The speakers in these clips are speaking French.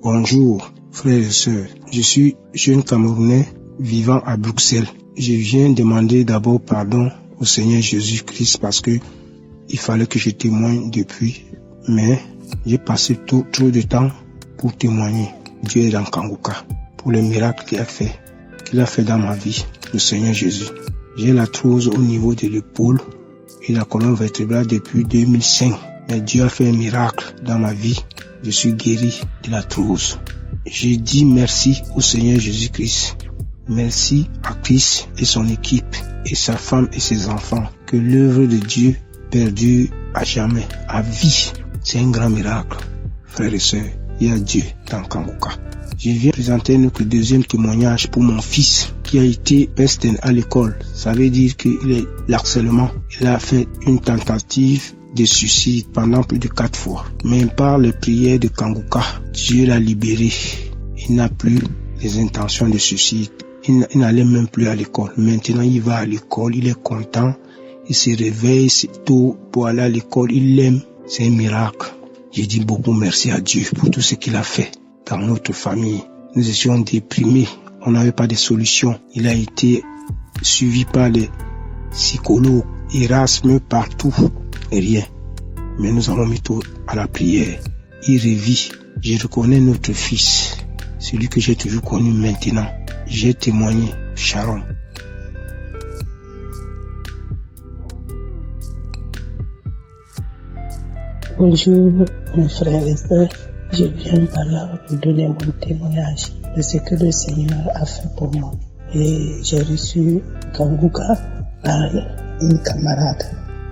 Bonjour, frères et sœurs. Je suis jeune Camerounais vivant à Bruxelles. Je viens demander d'abord pardon au Seigneur Jésus-Christ parce que il fallait que je témoigne depuis, mais j'ai passé trop de temps pour témoigner. Dieu est dans Kanguka pour les miracles qu'il a fait dans ma vie, le Seigneur Jésus. J'ai l'arthrose au niveau de l'épaule et la colonne vertébrale depuis 2005. Mais Dieu a fait un miracle dans ma vie. Je suis guéri de l'arthrose. Je dis merci au Seigneur Jésus-Christ. Merci à Christ et son équipe et sa femme et ses enfants. Que l'œuvre de Dieu perdure à jamais, à vie. C'est un grand miracle. Frères et sœurs, il y a Dieu dans Kanguka. Je viens présenter notre deuxième témoignage pour mon fils qui a été pesté à l'école. Ça veut dire qu'il est l'harcèlement. Il a fait une tentative de suicide pendant plus de 4 fois. Mais par les prières de Kanguka, Dieu l'a libéré. Il n'a plus les intentions de suicide. Il n'allait même plus à l'école. Maintenant, il va à l'école, il est content. Il se réveille tôt pour aller à l'école. Il l'aime. C'est un miracle. Je dis beaucoup merci à Dieu pour tout ce qu'il a fait dans notre famille. Nous étions déprimés. On n'avait pas de solution. Il a été suivi par les psychologues, Erasme partout. Et rien. Mais nous avons mis tout à la prière. Il revit. Je reconnais notre fils. Celui que j'ai toujours connu maintenant. J'ai témoigné. Sharon. Bonjour mes frères et sœurs, je viens par là pour donner mon témoignage de ce que le Seigneur a fait pour moi. Et j'ai reçu Kanguka par une camarade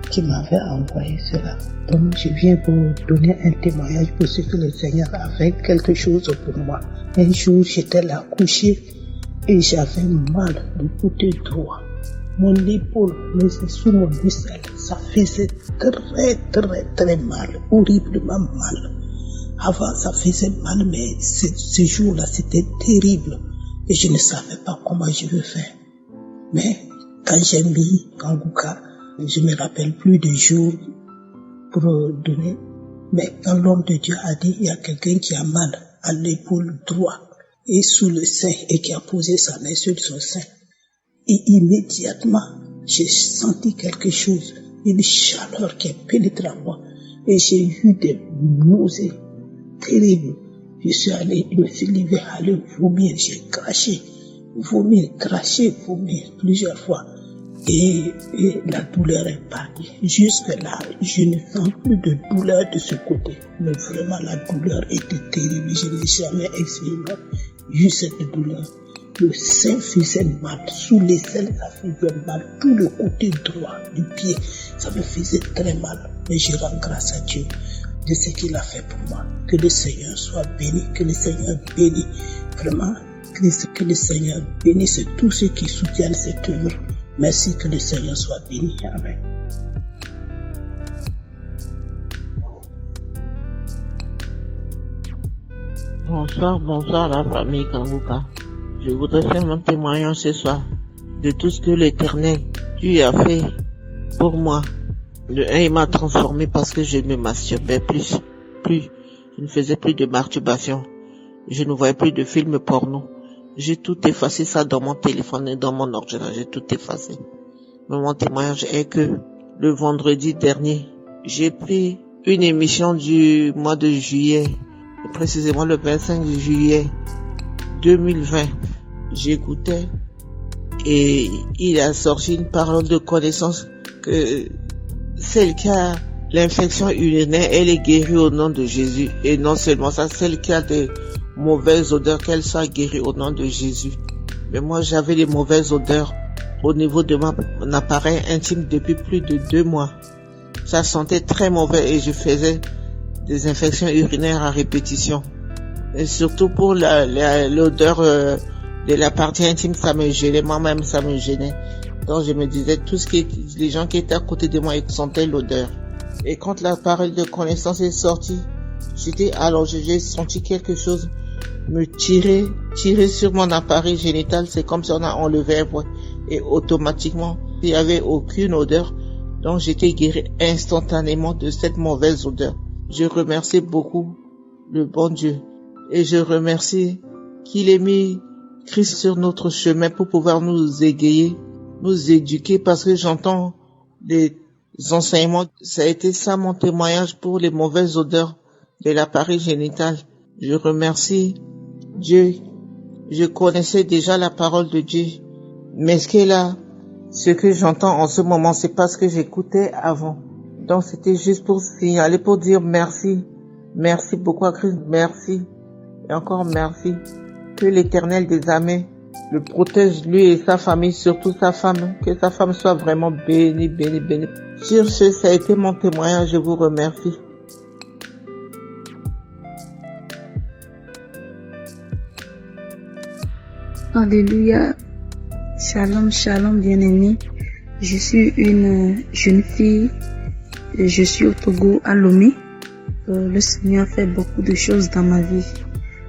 qui m'avait envoyé cela. Donc je viens pour donner un témoignage pour ce que le Seigneur a fait quelque chose pour moi. Un jour j'étais là couché et j'avais mal du côté droit. Mon épaule, mais c'est sous mon buccelle, ça faisait très mal, horriblement mal. Avant, ça faisait mal, mais ce jour-là, c'était terrible. Et je ne savais pas comment je vais faire. Mais quand j'ai mis Kanguka, je me rappelle plus de jours pour donner. Mais quand l'homme de Dieu a dit, il y a quelqu'un qui a mal à l'épaule droite et sous le sein et qui a posé sa main sur son sein. Et immédiatement, j'ai senti quelque chose, une chaleur qui a pénétré en moi. Et j'ai eu des nausées terribles. Je suis allé, je me suis levé, aller vomir, j'ai craché, vomir plusieurs fois. Et la douleur est partie. Jusque-là, je ne sens plus de douleur de ce côté. Mais vraiment, la douleur était terrible. Je n'ai jamais exprimé cette douleur. Le sein faisait mal, sous l'aisselle ça faisait mal, tout le côté droit du pied, ça me faisait très mal. Mais je rends grâce à Dieu de ce qu'il a fait pour moi. Que le Seigneur soit béni, que le Seigneur bénisse vraiment, que le Seigneur bénisse tous ceux qui soutiennent cette œuvre. Merci, que le Seigneur soit béni. Amen. Bonsoir la famille Kanguka. Je voudrais faire mon témoignage ce soir de tout ce que l'Éternel Dieu a fait pour moi. Il m'a transformé parce que je ne me masturbais plus. Je ne faisais plus de masturbation. Je ne voyais plus de films porno. J'ai tout effacé ça dans mon téléphone et dans mon ordinateur. J'ai tout effacé. Mais mon témoignage est que le vendredi dernier, j'ai pris une émission du mois de juillet, précisément le 25 juillet 2020. J'écoutais et il a sorti une parole de connaissance que celle qui a l'infection urinaire, elle est guérie au nom de Jésus. Et non seulement ça, celle qui a des mauvaises odeurs, qu'elle soit guérie au nom de Jésus. Mais moi, j'avais des mauvaises odeurs au niveau de mon appareil intime depuis plus de 2 mois. Ça sentait très mauvais et je faisais des infections urinaires à répétition. Et surtout pour l'odeur de la partie intime, ça me gênait, moi-même ça me gênait. Donc je me disais, les gens qui étaient à côté de moi, ils sentaient l'odeur. Et quand la parole de connaissance est sortie, j'étais allongé, j'ai senti quelque chose me tirer sur mon appareil génital. C'est comme si on a enlevé un poids. Et automatiquement, il n'y avait aucune odeur. Donc j'étais guéri instantanément de cette mauvaise odeur. Je remercie beaucoup le bon Dieu. Et je remercie qu'il ait mis Christ sur notre chemin pour pouvoir nous égayer, nous éduquer, parce que j'entends des enseignements. Ça a été ça mon témoignage pour les mauvaises odeurs de l'appareil génital. Je remercie Dieu. Je connaissais déjà la parole de Dieu. Mais ce que j'entends en ce moment, c'est pas ce que j'écoutais avant. Donc c'était juste pour signaler, pour dire merci. Merci beaucoup à Christ, merci. Et encore merci. Que l'Éternel des armées le protège, lui et sa famille, surtout sa femme. Que sa femme soit vraiment bénie, bénie, bénie. Sur ce, ça a été mon témoignage, je vous remercie. Alléluia. Shalom, shalom, bien-aimés. Je suis une jeune fille. Je suis au Togo, à Lomé. Le Seigneur fait beaucoup de choses dans ma vie.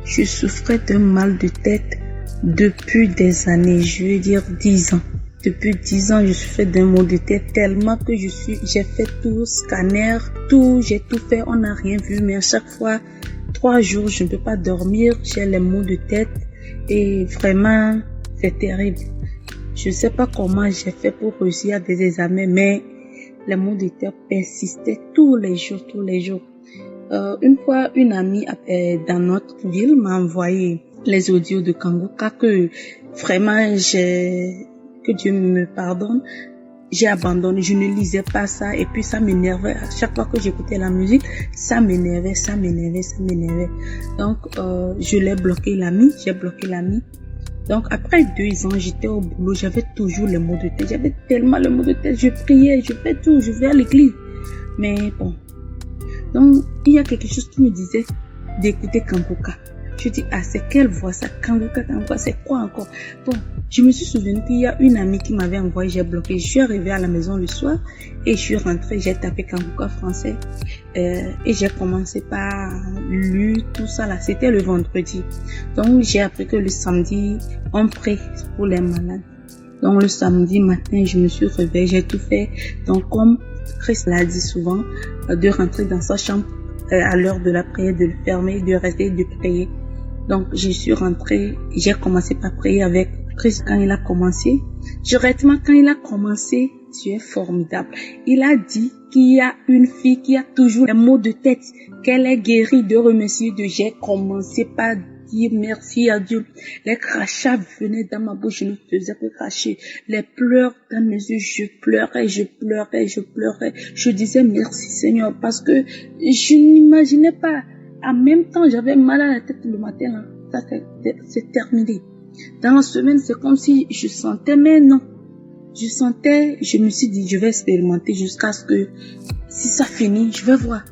Je souffrais d'un mal de tête depuis des années, je veux dire 10 ans. Depuis 10 ans, je souffrais d'un mal de tête tellement que j'ai fait tout, scanner, tout, j'ai tout fait, on n'a rien vu. Mais à chaque fois, 3 jours, je ne peux pas dormir, j'ai les maux de tête et vraiment, c'est terrible. Je ne sais pas comment j'ai fait pour réussir à des examens, mais les maux de tête persistaient tous les jours. Une fois, une amie dans notre ville m'a envoyé les audios de Kanguka que vraiment que Dieu me pardonne, j'ai abandonné, je ne lisais pas ça et puis ça m'énervait. À chaque fois que j'écoutais la musique, ça m'énervait. Donc, je l'ai bloqué l'ami, j'ai bloqué l'ami. Donc, après 2 ans, j'étais au boulot, j'avais toujours les maux de tête. J'avais tellement les maux de tête, je priais, je fais tout, je vais à l'église. Mais bon. Donc, il y a quelque chose qui me disait d'écouter Kanguka. Je dis, c'est quelle voix ça? Kanguka, c'est quoi encore? Bon, je me suis souvenu qu'il y a une amie qui m'avait envoyé, j'ai bloqué. Je suis arrivée à la maison le soir et je suis rentrée, j'ai tapé Kanguka français et j'ai commencé par lire tout ça là. C'était le vendredi. Donc, j'ai appris que le samedi, on prie pour les malades. Donc, le samedi matin, je me suis réveillée, j'ai tout fait. Donc, comme Christ l'a dit souvent, de rentrer dans sa chambre à l'heure de la prière, de le fermer, de rester, de prier. Donc, je suis rentrée, j'ai commencé par prier avec Christ quand il a commencé. Directement, quand il a commencé, Dieu est formidable. Il a dit qu'il y a une fille qui a toujours les maux de tête, qu'elle est guérie de remercier Dieu. J'ai commencé par dire merci à Dieu. Les crachats venaient dans ma bouche, je ne faisais que cracher. Les pleurs dans mes yeux, je pleurais. Je disais merci Seigneur parce que je n'imaginais pas. En même temps, j'avais mal à la tête le matin. Là. Ça, c'est terminé. Dans la semaine, c'est comme si je sentais, mais non. Je me suis dit, je vais expérimenter jusqu'à ce que, si ça finit, je vais voir.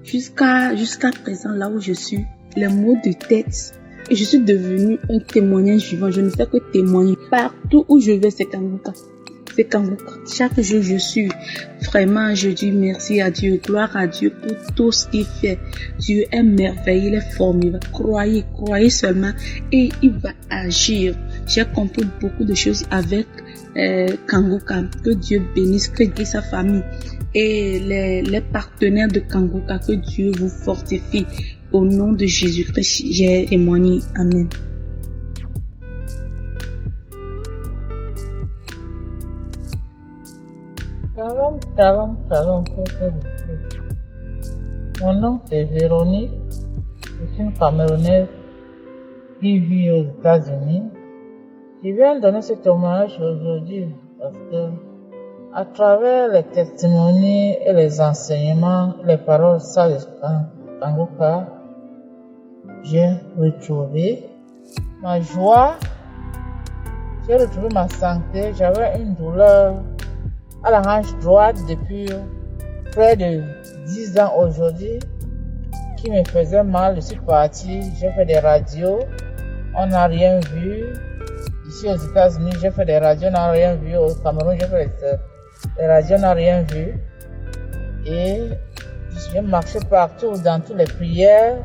Jusqu'à présent, là où je suis, les maux de tête. Et je suis devenue un témoignage vivant. Je ne fais que témoigner. Partout où je vais, c'est Kanguka. Chaque jour, je dis merci à Dieu, gloire à Dieu pour tout ce qu'il fait. Dieu est merveilleux, il est formidable. Croyez seulement et il va agir. J'ai compris beaucoup de choses avec Kanguka. Que Dieu bénisse, que Dieu sa famille et les partenaires de Kanguka, que Dieu vous fortifie. Au nom de Jésus-Christ, j'ai témoigné. Amen. Shalom, mon nom c'est Véronique, je suis une Camerounaise qui vit aux États-Unis. Je viens donner ce témoignage aujourd'hui parce que à travers les testimonies et les enseignements, les paroles sages de Kanguka, j'ai retrouvé ma joie, j'ai retrouvé ma santé. J'avais une douleur à la hanche droite depuis près de 10 ans aujourd'hui qui me faisait mal. Je suis partie, j'ai fait des radios, on n'a rien vu. Ici aux États-Unis, j'ai fait des radios, on n'a rien vu. Au Cameroun, j'ai fait des radios, on n'a rien vu. Et j'ai marché partout, dans toutes les prières,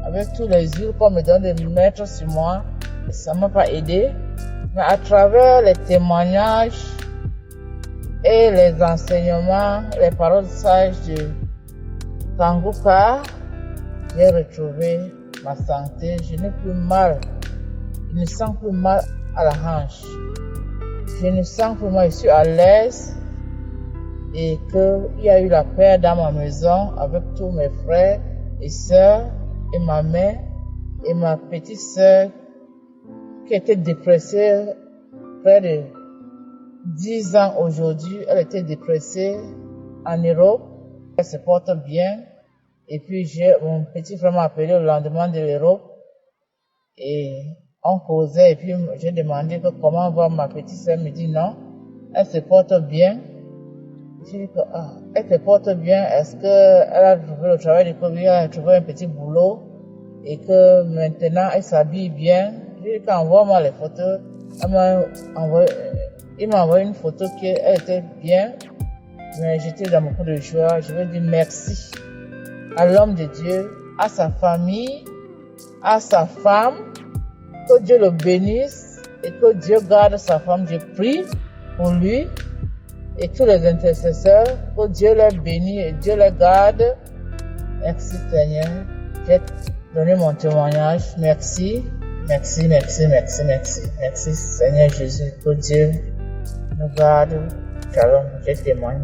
avec tous les huiles qu'on me donne de mettre sur moi. Ça ne m'a pas aidé. Mais à travers les témoignages et les enseignements, les paroles sages de Kanguka, j'ai retrouvé ma santé, je n'ai plus mal. Je ne sens plus mal à la hanche. Je ne sens plus mal, je suis à l'aise. Et qu'il y a eu la paix dans ma maison avec tous mes frères et sœurs et ma mère et ma petite sœur qui était dépressée près de 10 ans aujourd'hui. Elle était dépressée en Europe. Elle se porte bien. Et puis mon petit frère m'a appelé le lendemain de l'Europe et on causait. Et puis j'ai demandé comment va ma petite sœur. Elle me dit non, elle se porte bien. J'ai dit que elle se porte bien. Est-ce qu'elle a trouvé le travail de Covid, elle a trouvé un petit boulot et que maintenant elle s'habille bien. J'ai dit qu'envoie-moi les photos. Il m'a envoyé une photo qu'elle était bien. Mais j'étais dans beaucoup de joie. Je veux dire merci à l'homme de Dieu, à sa famille, à sa femme. Que Dieu le bénisse et que Dieu garde sa femme. Je prie pour lui et tous les intercesseurs. Que Dieu les bénisse et Dieu les garde. Merci Seigneur. J'ai donné mon témoignage. Merci. Merci Seigneur Jésus. Que Dieu nous garde. Shalom, je témoigne.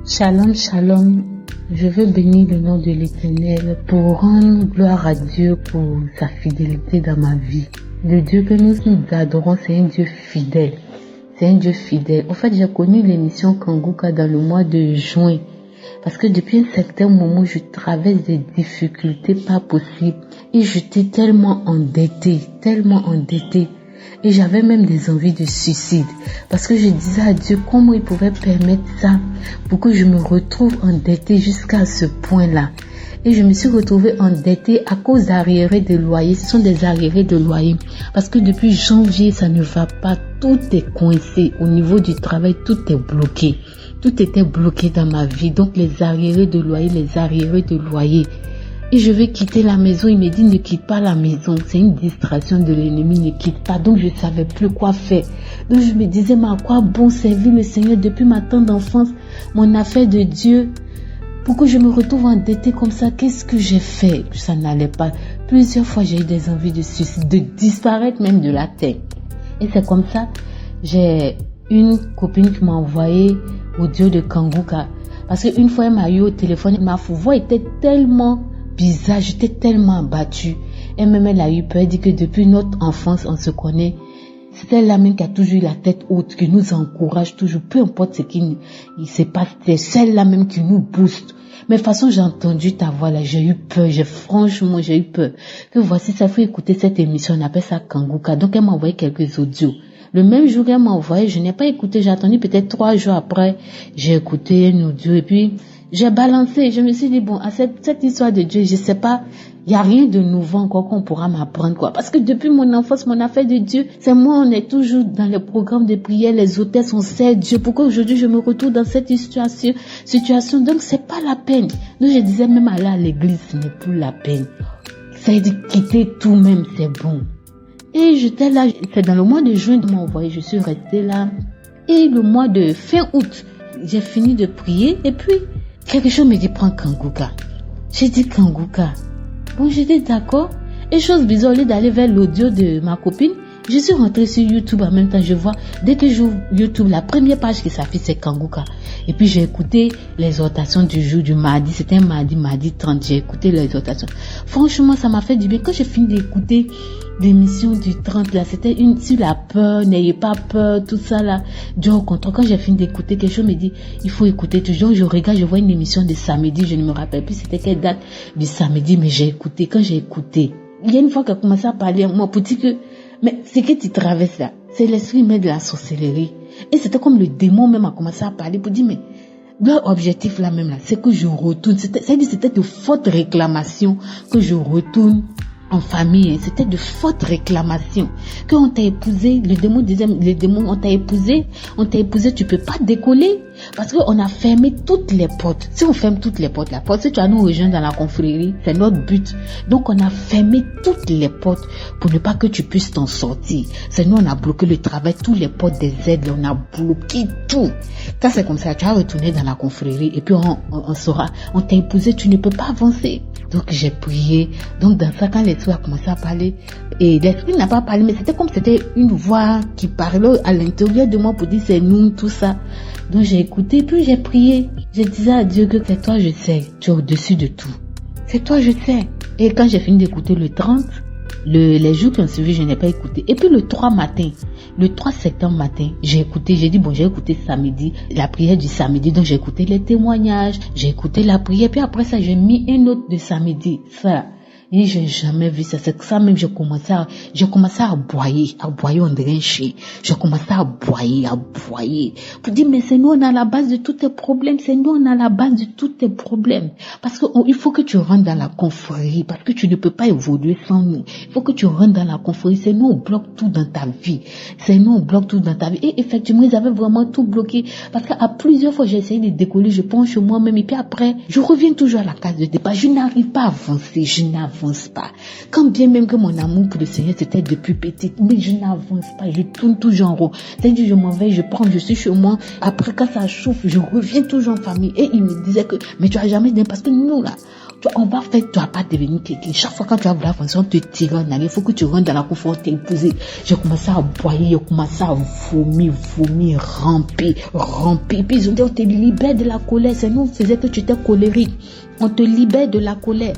Shalom, shalom. Je veux bénir le nom de l'Éternel pour rendre gloire à Dieu pour sa fidélité dans ma vie. Le Dieu que nous adorons, c'est un Dieu fidèle. C'est un Dieu fidèle. En fait, j'ai connu l'émission Kanguka dans le mois de juin. Parce que depuis un certain moment, je traverse des difficultés pas possibles. Et j'étais tellement endettée. Et j'avais même des envies de suicide. Parce que je disais à Dieu comment il pouvait permettre ça pour que je me retrouve endettée jusqu'à ce point-là. Et je me suis retrouvée endettée à cause d'arriérés de loyer. Ce sont des arriérés de loyer. Parce que depuis janvier, ça ne va pas. Tout est coincé. Au niveau du travail, tout est bloqué. Tout était bloqué dans ma vie. Donc les arriérés de loyer. Et je vais quitter la maison. Il me dit ne quitte pas la maison. C'est une distraction de l'ennemi, ne quitte pas. Donc je ne savais plus quoi faire. Donc je me disais mais à quoi bon servir le Seigneur depuis ma tendre enfance, mon affaire de Dieu. Pourquoi je me retrouve endettée comme ça? Qu'est-ce que j'ai fait? Ça n'allait pas. Plusieurs fois j'ai eu des envies de suicide, de disparaître même de la terre. Et c'est comme ça, j'ai une copine qui m'a envoyé audio de Kanguka. Parce qu'une fois elle m'a eu au téléphone, ma voix était tellement bizarre, j'étais tellement abattue. Et même elle a eu peur, elle dit que depuis notre enfance on se connaît. C'est elle-là même qui a toujours eu la tête haute, qui nous encourage toujours, peu importe ce qui se passe, c'est celle-là même qui nous booste. Mais de toute façon, j'ai entendu ta voix là, j'ai eu peur, franchement j'ai eu peur. Que voici, ça faut écouter cette émission, on appelle ça Kanguka. Donc elle m'a envoyé quelques audios. Le même jour qu'elle m'a envoyé, je n'ai pas écouté, j'ai attendu peut-être 3 jours après, j'ai écouté un audio et puis j'ai balancé. Je me suis dit bon, à cette histoire de Dieu, je sais pas, il y a rien de nouveau encore qu'on pourra m'apprendre quoi. Parce que depuis mon enfance, mon affaire de Dieu, c'est moi, on est toujours dans les programmes de prière, les hôtesses, on sait Dieu. Pourquoi aujourd'hui je me retrouve dans cette situation? Donc c'est pas la peine. Donc je disais même aller à l'église, ce n'est plus la peine. Ça veut dire quitter tout même, c'est bon. Et j'étais là, c'est dans le mois de juin de m'envoyer, je suis restée là. Et le mois de fin août, j'ai fini de prier et puis quelque chose me dit prends Kanguka. J'ai dit Kanguka. Bon, j'étais d'accord. Et chose bizarre, au lieu d'aller vers l'audio de ma copine, je suis rentrée sur YouTube en même temps. Je vois, dès que j'ouvre YouTube, la première page qui s'affiche, c'est Kanguka. Et puis j'ai écouté l'exhortation du jour du mardi. C'était un mardi 30. J'ai écouté l'exhortation. Franchement, ça m'a fait du bien. Quand j'ai fini d'écouter l'émission du 30, là, c'était une sur la peur, n'ayez pas peur, tout ça là. Dieu au contraire, quand j'ai fini d'écouter, quelque chose me dit, il faut écouter toujours. Je regarde, je vois une émission de samedi, je ne me rappelle plus c'était quelle date du samedi, mais j'ai écouté. Quand j'ai écouté, il y a une fois qu'elle a commencé à parler à moi pour dire que, mais c'est que tu traverses là, c'est l'esprit même de la sorcellerie. Et c'était comme le démon même a commencé à parler pour dire, mais leur objectif là même là, c'est que je retourne. C'était de fortes réclamations que je retourne en famille, c'était de fortes réclamations. Quand on t'a épousé, le démon, on t'a épousé, tu peux pas décoller. Parce qu'on a fermé toutes les portes. Si on ferme toutes les portes, la porte, si tu as nous rejoindre dans la confrérie, c'est notre but. Donc on a fermé toutes les portes pour ne pas que tu puisses t'en sortir. C'est nous, on a bloqué le travail, toutes les portes des aides, on a bloqué tout. Quand c'est comme ça, tu vas retourner dans la confrérie et puis on saura, on t'a épousé, tu ne peux pas avancer. Donc j'ai prié. Donc dans ça, quand l'esprit a commencé à parler, et l'esprit n'a pas parlé, mais c'était comme c'était une voix qui parlait à l'intérieur de moi pour dire c'est nous, tout ça. Donc j'ai écouté, puis j'ai prié. Je disais à Dieu que c'est toi je sais, tu es au-dessus de tout. C'est toi je sais. Et quand j'ai fini d'écouter le 30, les jours qui ont suivi, je n'ai pas écouté. Et puis le 3 septembre matin, j'ai écouté, j'ai dit bon, j'ai écouté samedi, la prière du samedi, donc j'ai écouté les témoignages, j'ai écouté la prière, puis après ça, j'ai mis un autre de samedi, ça. Et j'ai jamais vu ça. C'est que ça même, j'ai commencé à aboyer on dirait un chien. J'ai commencé à aboyer. Pour dire, mais c'est nous, on a la base de tous tes problèmes. Parce que il faut que tu rentres dans la confrérie. Parce que tu ne peux pas évoluer sans nous. Il faut que tu rentres dans la confrérie. C'est nous, on bloque tout dans ta vie. Et effectivement, ils avaient vraiment tout bloqué. Parce qu'à plusieurs fois, j'ai essayé de décoller. Je penche sur moi-même. Et puis après, je reviens toujours à la case de départ. Je n'arrive pas à avancer. Pas. Quand bien même que mon amour pour le Seigneur c'était depuis petite, mais je n'avance pas, je tourne toujours en rond. C'est-à-dire je m'en vais, je suis chez moi, après quand ça chauffe, je reviens toujours en famille. Et il me disait que, mais tu as jamais dit, parce que nous là, on va faire, tu vas pas devenir quelqu'un. Chaque fois quand tu vas vouloir avancer, on te tire en arrière, il faut que tu rentres dans la confort, t'es épousé. J'ai commencé à boyer, j'ai commencé à vomir, ramper. Puis ils ont dit, on te libère de la colère. C'est nous, on faisait que tu étais colérique. On te libère de la colère,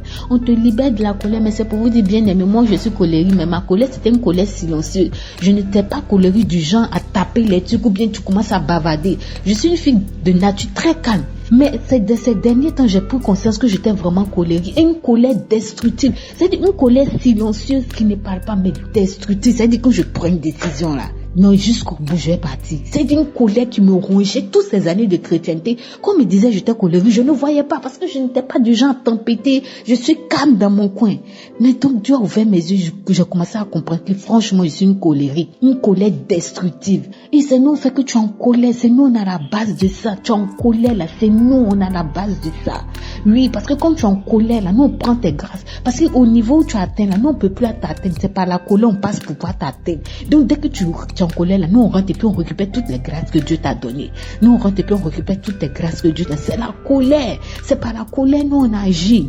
mais c'est pour vous dire bien aimé, moi je suis colérique, mais ma colère c'était une colère silencieuse. Je n'étais pas colérique du genre à taper les trucs ou bien tu commences à bavarder. Je suis une fille de nature très calme. Mais c'est de ces derniers temps, j'ai pris conscience que j'étais vraiment colérique. Et une colère destructive. C'est-à-dire une colère silencieuse qui ne parle pas, mais destructive. C'est-à-dire que je prends une décision là. Non, jusqu'au bout, je vais partir. C'est une colère qui me rongeait toutes ces années de chrétienté. Quand on me disait j'étais colérique, je ne voyais pas parce que je n'étais pas du genre à tempêter. Je suis calme dans mon coin. Mais donc Dieu a ouvert mes yeux, j'ai commencé à comprendre que franchement, je suis une colère destructive. Et c'est nous, on fait que tu es en colère. C'est nous, on a la base de ça. Tu es en colère là, c'est nous, on a la base de ça. Oui, parce que quand tu es en colère là, nous on prend tes grâces. Parce qu'au niveau où tu atteins là, nous on peut plus t'atteindre. C'est par la colère, on passe pour pouvoir t'atteindre. Donc dès que tu es en colère là, nous on rentre et puis on récupère toutes les grâces que Dieu t'a données. Nous on rentre et puis on récupère toutes les grâces que Dieu t'a données. C'est la colère. C'est par la colère nous on agit.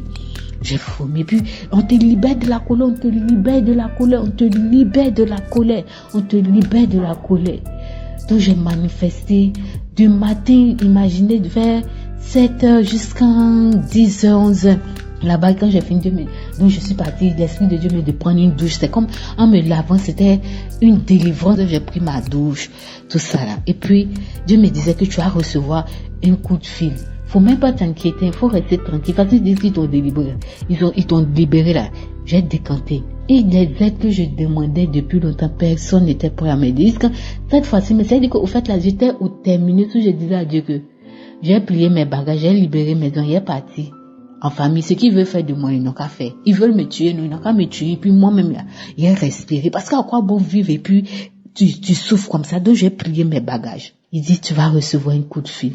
J'ai vomi, puis on te libère de la colère, Donc j'ai manifesté du matin, imaginez, vers 7h jusqu'à 10h, 11h. Là-bas, quand j'ai fini donc je suis partie, l'Esprit de Dieu me de prendre une douche. C'est comme, en me lavant, c'était une délivrance. J'ai pris ma douche, tout ça là. Et puis, Dieu me disait que tu vas recevoir un coup de fil. Faut même pas t'inquiéter, il faut rester tranquille. Parce qu'ils disent qu'ils t'ont délivré. Ils t'ont libéré là. J'ai décanté. Et les aides que je demandais depuis longtemps, personne n'était prêt à me dire. Cette fois-ci, mais c'est-à-dire qu'au fait là, j'étais au terminus où je disais à Dieu que j'ai plié mes bagages, j'ai libéré mes dents, il est parti. En famille, ce qu'ils veulent faire de moi, ils n'ont qu'à faire. Ils veulent me tuer, non, ils n'ont qu'à me tuer. Puis moi-même, là, j'ai respiré. Parce qu'à quoi bon vivre et puis tu souffres comme ça. Donc j'ai plié mes bagages. Il dit, tu vas recevoir un coup de fil.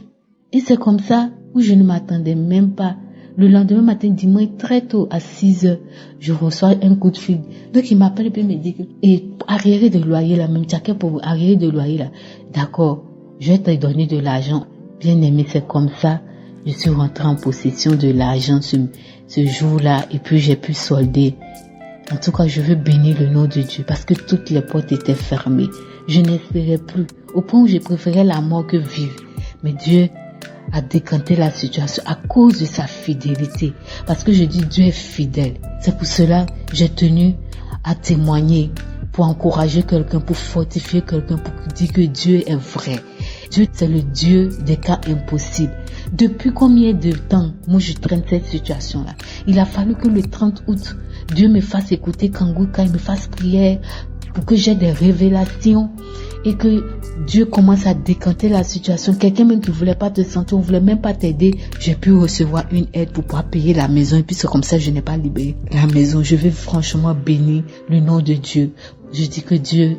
Et c'est comme ça où je ne m'attendais même pas. Le lendemain matin, dimanche, très tôt, à 6h, je reçois un coup de fil. Donc il m'appelle et puis il me dit que, et arriéré de loyer là, même tiens pour vous, arriéré de loyer là. D'accord, je vais te donner de l'argent. Bien aimé, c'est comme ça. Je suis rentrée en possession de l'argent ce jour-là et puis j'ai pu solder. En tout cas, je veux bénir le nom de Dieu parce que toutes les portes étaient fermées. Je n'espérais plus, au point où je préférais la mort que vivre. Mais Dieu a décanté la situation à cause de sa fidélité. Parce que je dis Dieu est fidèle. C'est pour cela que j'ai tenu à témoigner pour encourager quelqu'un, pour fortifier quelqu'un, pour dire que Dieu est vrai. Dieu, c'est le Dieu des cas impossibles. Depuis combien de temps, moi je traîne cette situation-là? Il a fallu que le 30 août, Dieu me fasse écouter Kangouka, il me fasse prière pour que j'ai des révélations. et que Dieu commence à décanter la situation. Quelqu'un même qui ne voulait pas te sentir, on ne voulait même pas t'aider, j'ai pu recevoir une aide pour pouvoir payer la maison et puis c'est comme ça que je n'ai pas libéré la maison. Je vais franchement bénir le nom de Dieu. Je dis que Dieu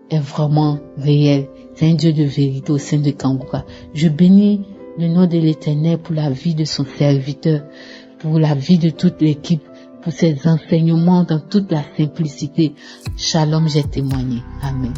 est vraiment réel. C'est un Dieu de vérité au sein de Kanguka. Je bénis le nom de l'Éternel pour la vie de son serviteur, pour la vie de toute l'équipe, pour ses enseignements dans toute la simplicité. Shalom, j'ai témoigné. Amen.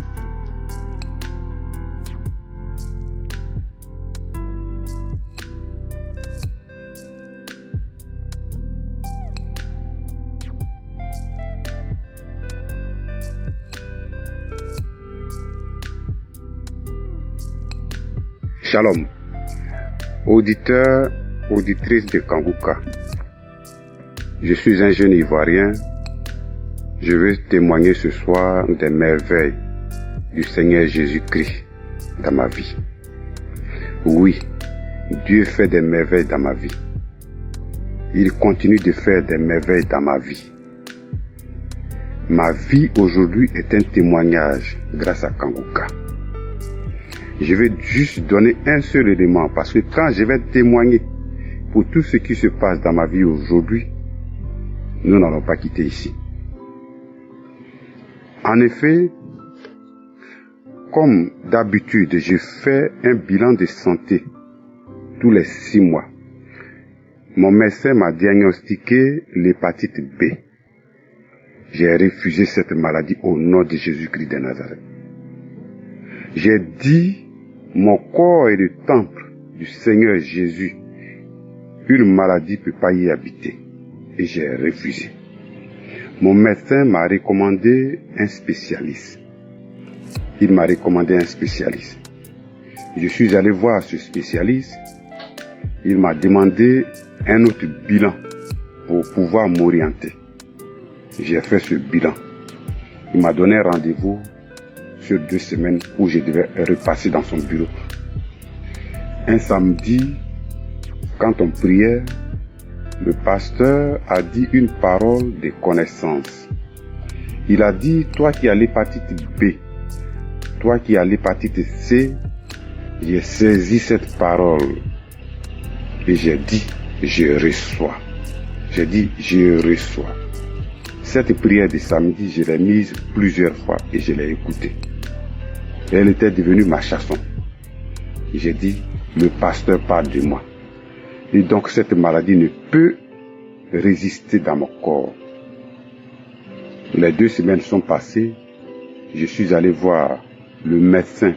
Shalom, auditeurs, auditrices de Kanguka. Je suis un jeune Ivoirien. Je veux témoigner ce soir des merveilles du Seigneur Jésus-Christ dans ma vie. Oui, Dieu fait des merveilles dans ma vie. Il continue de faire des merveilles dans ma vie. Ma vie aujourd'hui est un témoignage grâce à Kanguka. Je vais juste donner un seul élément parce que quand je vais témoigner pour tout ce qui se passe dans ma vie aujourd'hui, nous n'allons pas quitter ici. En effet, comme d'habitude, je fais un bilan de santé tous les 6 mois. Mon médecin m'a diagnostiqué l'hépatite B. J'ai refusé cette maladie au nom de Jésus-Christ de Nazareth. J'ai dit, mon corps est le temple du Seigneur Jésus. Une maladie ne peut pas y habiter. Et j'ai refusé. Mon médecin m'a recommandé un spécialiste. Il m'a recommandé un spécialiste. Je suis allé voir ce spécialiste. Il m'a demandé un autre bilan pour pouvoir m'orienter. J'ai fait ce bilan. Il m'a donné un rendez-vous sur 2 semaines où je devais repasser dans son bureau. Un samedi, quand on priait, le pasteur a dit une parole de connaissance. Il a dit, toi qui as l'hépatite B, toi qui as l'hépatite C, j'ai saisi cette parole et j'ai dit, je reçois. J'ai dit, je reçois. Cette prière de samedi, je l'ai mise plusieurs fois et je l'ai écoutée. Elle était devenue ma chanson. J'ai dit, le pasteur parle de moi. Et donc cette maladie ne peut résister dans mon corps. Les 2 semaines sont passées. Je suis allé voir le médecin,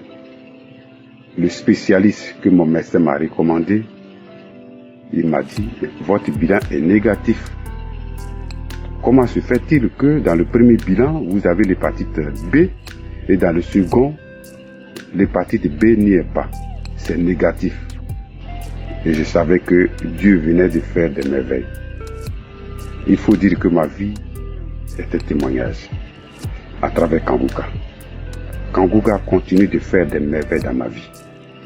le spécialiste que mon médecin m'a recommandé. Il m'a dit, votre bilan est négatif. Comment se fait-il que dans le premier bilan, vous avez l'hépatite B et dans le second, l'hépatite B n'y est pas. C'est négatif. Et je savais que Dieu venait de faire des merveilles. Il faut dire que ma vie est un témoignage à travers Kanguka. Kanguka continue de faire des merveilles dans ma vie.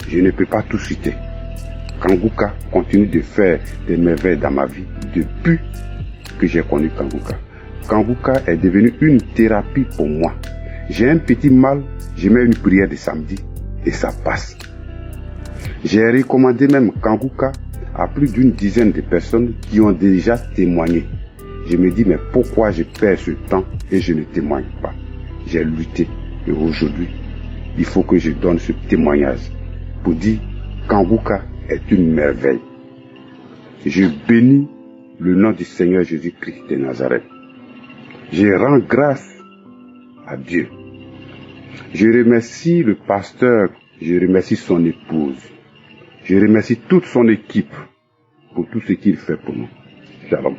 Je ne peux pas tout citer. Kanguka continue de faire des merveilles dans ma vie depuis que j'ai connu Kanguka. Kanguka est devenu une thérapie pour moi. J'ai un petit mal, je mets une prière de samedi et ça passe. J'ai recommandé même Kanguka à plus d'une dizaine de personnes qui ont déjà témoigné. Je me dis, mais pourquoi je perds ce temps et je ne témoigne pas? J'ai lutté et aujourd'hui, il faut que je donne ce témoignage pour dire Kanguka est une merveille. Je bénis le nom du Seigneur Jésus-Christ de Nazareth. Je rends grâce à Dieu. Je remercie le pasteur, je remercie son épouse. Je remercie toute son équipe pour tout ce qu'il fait pour nous. Shalom.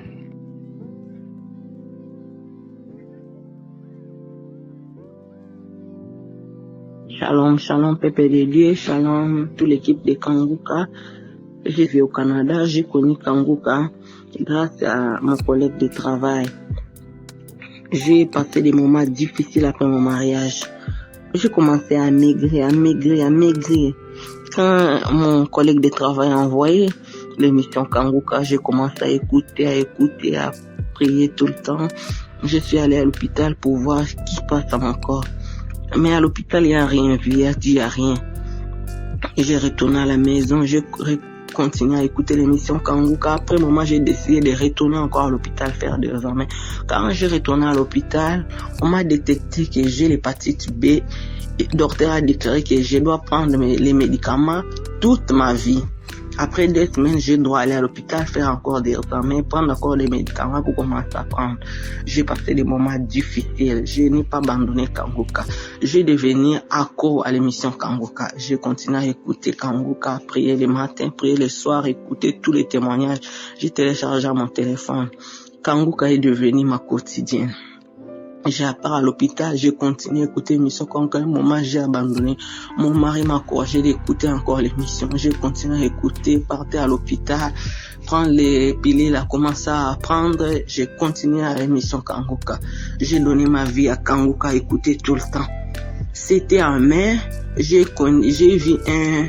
Shalom, shalom, Pépé de Dieu, shalom, toute l'équipe de Kanguka. J'ai vu au Canada, j'ai connu Kanguka grâce à mon collègue de travail. J'ai passé des moments difficiles après mon mariage. J'ai commencé à maigrir. Quand mon collègue de travail a envoyé l'émission Kanguka, j'ai commencé à écouter, à prier tout le temps. Je suis allé à l'hôpital pour voir ce qui se passe dans mon corps. Mais à l'hôpital, il n'y a rien vu, il n'y a rien. J'ai retourné à la maison, j'ai continué à écouter l'émission Kanguka. Après un moment, j'ai décidé de retourner encore à l'hôpital faire des examens. Quand j'ai retourné à l'hôpital, on m'a détecté que j'ai l'hépatite B. Le docteur a déclaré que je dois prendre les médicaments toute ma vie. Après 2 semaines, je dois aller à l'hôpital faire encore des examens, prendre encore des médicaments pour commencer à prendre. J'ai passé des moments difficiles. Je n'ai pas abandonné Kanguka. J'ai devenu accro à l'émission Kanguka. J'ai continué à écouter Kanguka, prier le matin, prier le soir, écouter tous les témoignages. J'ai téléchargé à mon téléphone. Kanguka est devenu ma quotidienne. J'ai appris à l'hôpital, j'ai continué à écouter l'émission. Quand un moment j'ai abandonné, mon mari m'a encouragé d'écouter encore l'émission. J'ai continué à écouter, partir à l'hôpital, prendre les pilules, commencer à apprendre. J'ai continué à l'émission Kanguka. J'ai donné ma vie à Kanguka, écouter tout le temps. C'était en mai, j'ai vu un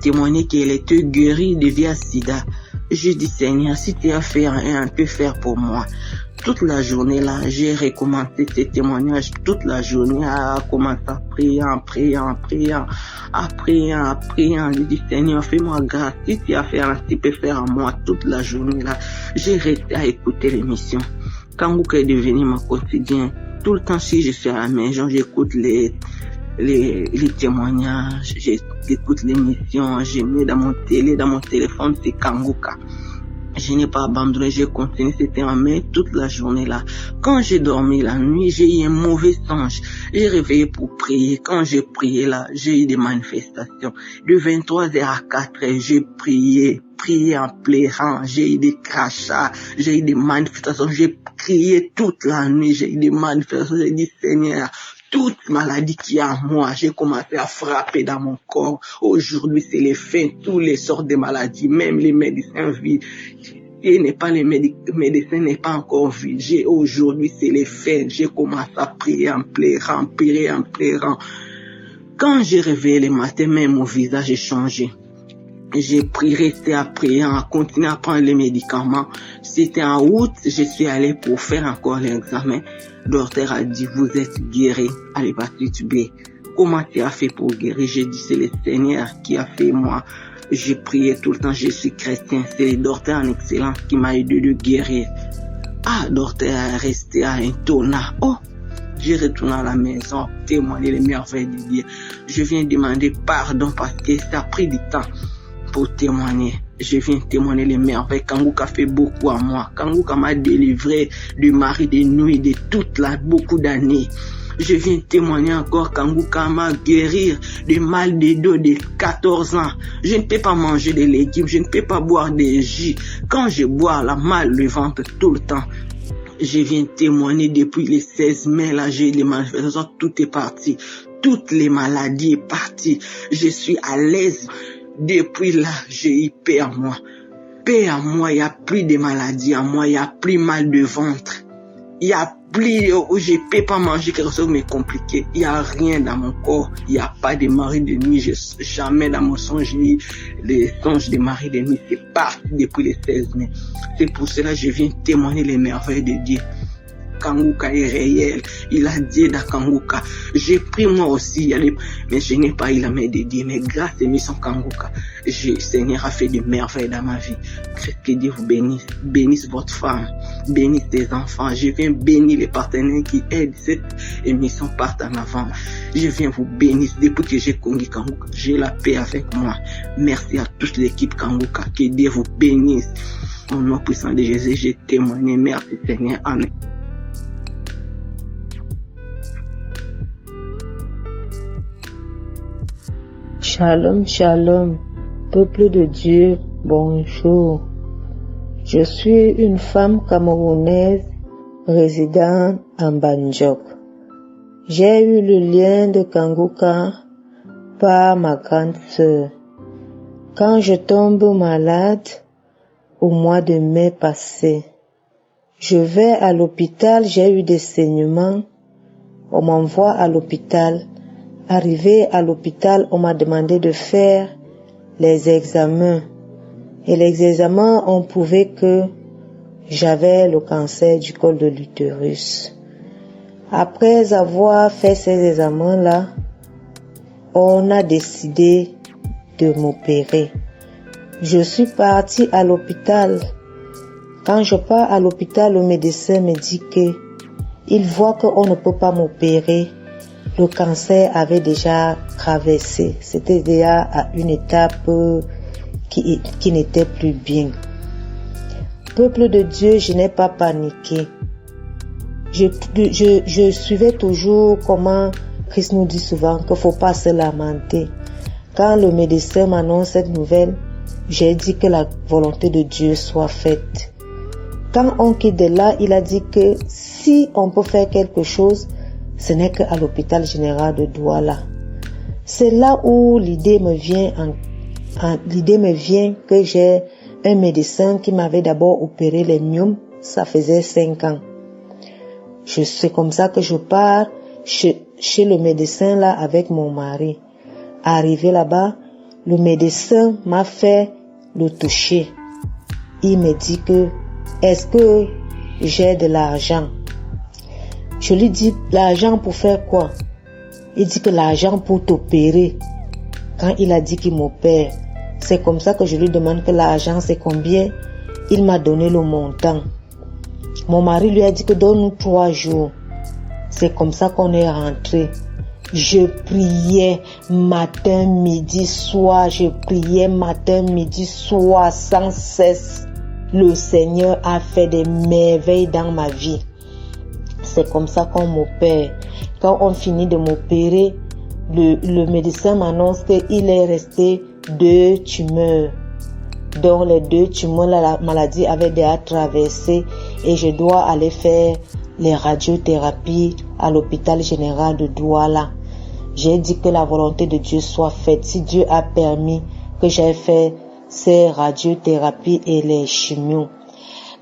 témoigner qu'il était guéri de VIH/SIDA. J'ai dit, Seigneur, si tu as fait un peu faire pour moi. Toute la journée là, j'ai recommencé ces témoignages. Toute la journée, à commencer à prier, J'ai dit, Seigneur, fais-moi grâce. Si tu as fait tu peux faire à moi. Toute la journée là, j'ai resté à écouter l'émission. Kanguka est devenu ma quotidien. Tout le temps, si je suis à la maison, j'écoute les témoignages, j'écoute l'émission, je mets dans mon téléphone, c'est Kanguka. Je n'ai pas abandonné, j'ai continué, c'était en mai, toute la journée là. Quand j'ai dormi la nuit, j'ai eu un mauvais songe. J'ai réveillé pour prier. Quand j'ai prié là, j'ai eu des manifestations. De 23h à 4h, j'ai prié en pleurant. J'ai eu des crachats, j'ai eu des manifestations. J'ai crié toute la nuit, j'ai eu des manifestations. J'ai dit, Seigneur, toute maladie qui est en moi, j'ai commencé à frapper dans mon corps. Aujourd'hui, c'est les fins, tous les sortes de maladies, même les médecins vides. Et n'est pas les médecins n'est pas encore vu. Aujourd'hui, c'est les fins. J'ai commencé à prier en pleurant. Quand j'ai réveillé le matin, même mon visage a changé. J'ai resté à prier, à continuer à prendre les médicaments. C'était en août, je suis allé pour faire encore l'examen. Le docteur a dit, vous êtes guéri à l'hépatite B. Comment tu as fait pour guérir? J'ai dit, c'est le Seigneur qui a fait moi. J'ai prié tout le temps, je suis chrétien. C'est le docteur en excellence qui m'a aidé de guérir. Le docteur est resté à un tournant. J'ai retourné à la maison, témoigner les merveilles de Dieu. Je viens demander pardon parce que ça a pris du temps pour témoigner. Je viens témoigner les merveilles. Kanguka fait beaucoup à moi. Kanguka m'a délivré du mari de nuit de beaucoup d'années. Je viens témoigner encore, Kanguka m'a guéri de mal de dos de 14 ans. Je ne peux pas manger des légumes, je ne peux pas boire des jus. Quand je bois, la mal le ventre tout le temps. Je viens témoigner depuis le 16 mai, là, j'ai les manifestations, tout est parti. Toutes les maladies sont parties. Je suis à l'aise. Depuis là, j'ai eu paix à moi. Paix à moi, il n'y a plus de maladies à moi, il n'y a plus mal de ventre. Il n'y a plus où je ne peux pas manger quelque chose mais compliqué. Il n'y a rien dans mon corps. Il n'y a pas de mari de nuit. Jamais dans mon songe, les songes de mari de nuit. C'est parti depuis le 16 mai. C'est pour cela que je viens témoigner les merveilles de Dieu. Kanguka est réel. Il a Dieu dans Kanguka. J'ai pris moi aussi, mais je n'ai pas eu la main de Dieu. Mais grâce à mission Kanguka, Seigneur a fait des merveilles dans ma vie. Que Dieu vous bénisse. Bénisse votre femme. Bénisse tes enfants. Je viens bénir les partenaires qui aident cette émission part en avant. Je viens vous bénir. Depuis que j'ai connu Kanguka, j'ai la paix avec moi. Merci à toute l'équipe Kanguka. Que Dieu vous bénisse. Au nom puissant de Jésus, j'ai témoigné. Merci Seigneur. Amen. Shalom, shalom, peuple de Dieu, bonjour. Je suis une femme camerounaise résidant en Banjok. J'ai eu le lien de Kanguka par ma grande sœur. Quand je tombe malade, au mois de mai passé, je vais à l'hôpital, j'ai eu des saignements, on m'envoie à l'hôpital. Arrivé à l'hôpital, on m'a demandé de faire les examens. Et les examens ont prouvé que j'avais le cancer du col de l'utérus. Après avoir fait ces examens-là, on a décidé de m'opérer. Je suis partie à l'hôpital. Quand je pars à l'hôpital, le médecin me dit qu'il voit qu'on ne peut pas m'opérer. Le cancer avait déjà traversé. C'était déjà à une étape qui n'était plus bien. Peuple de Dieu, je n'ai pas paniqué. Je suivais toujours comment Christ nous dit souvent qu'il ne faut pas se lamenter. Quand le médecin m'annonce cette nouvelle, j'ai dit que la volonté de Dieu soit faite. Quand on quitte de là, il a dit que si on peut faire quelque chose, ce n'est qu'à l'hôpital général de Douala. C'est là où l'idée me vient que j'ai un médecin qui m'avait d'abord opéré les myomes, ça faisait 5 ans. C'est comme ça que je pars chez le médecin là avec mon mari. Arrivé là-bas, le médecin m'a fait le toucher. Il me dit que est-ce que j'ai de l'argent? Je lui dis l'argent pour faire quoi? Il dit que l'argent pour t'opérer. Quand il a dit qu'il m'opère, c'est comme ça que je lui demande que l'argent c'est combien. Il m'a donné le montant. Mon mari lui a dit que donne-nous 3 jours. C'est comme ça qu'on est rentré. Je priais matin, midi, soir. Je priais matin, midi, soir sans cesse. Le Seigneur a fait des merveilles dans ma vie. C'est comme ça qu'on m'opère. Quand on finit de m'opérer, le médecin m'annonce qu'il est resté 2 tumeurs. Dans les 2 tumeurs, la maladie avait déjà traversé et je dois aller faire les radiothérapies à l'hôpital général de Douala. J'ai dit que la volonté de Dieu soit faite. Si Dieu a permis que j'ai fait ces radiothérapies et les chimios.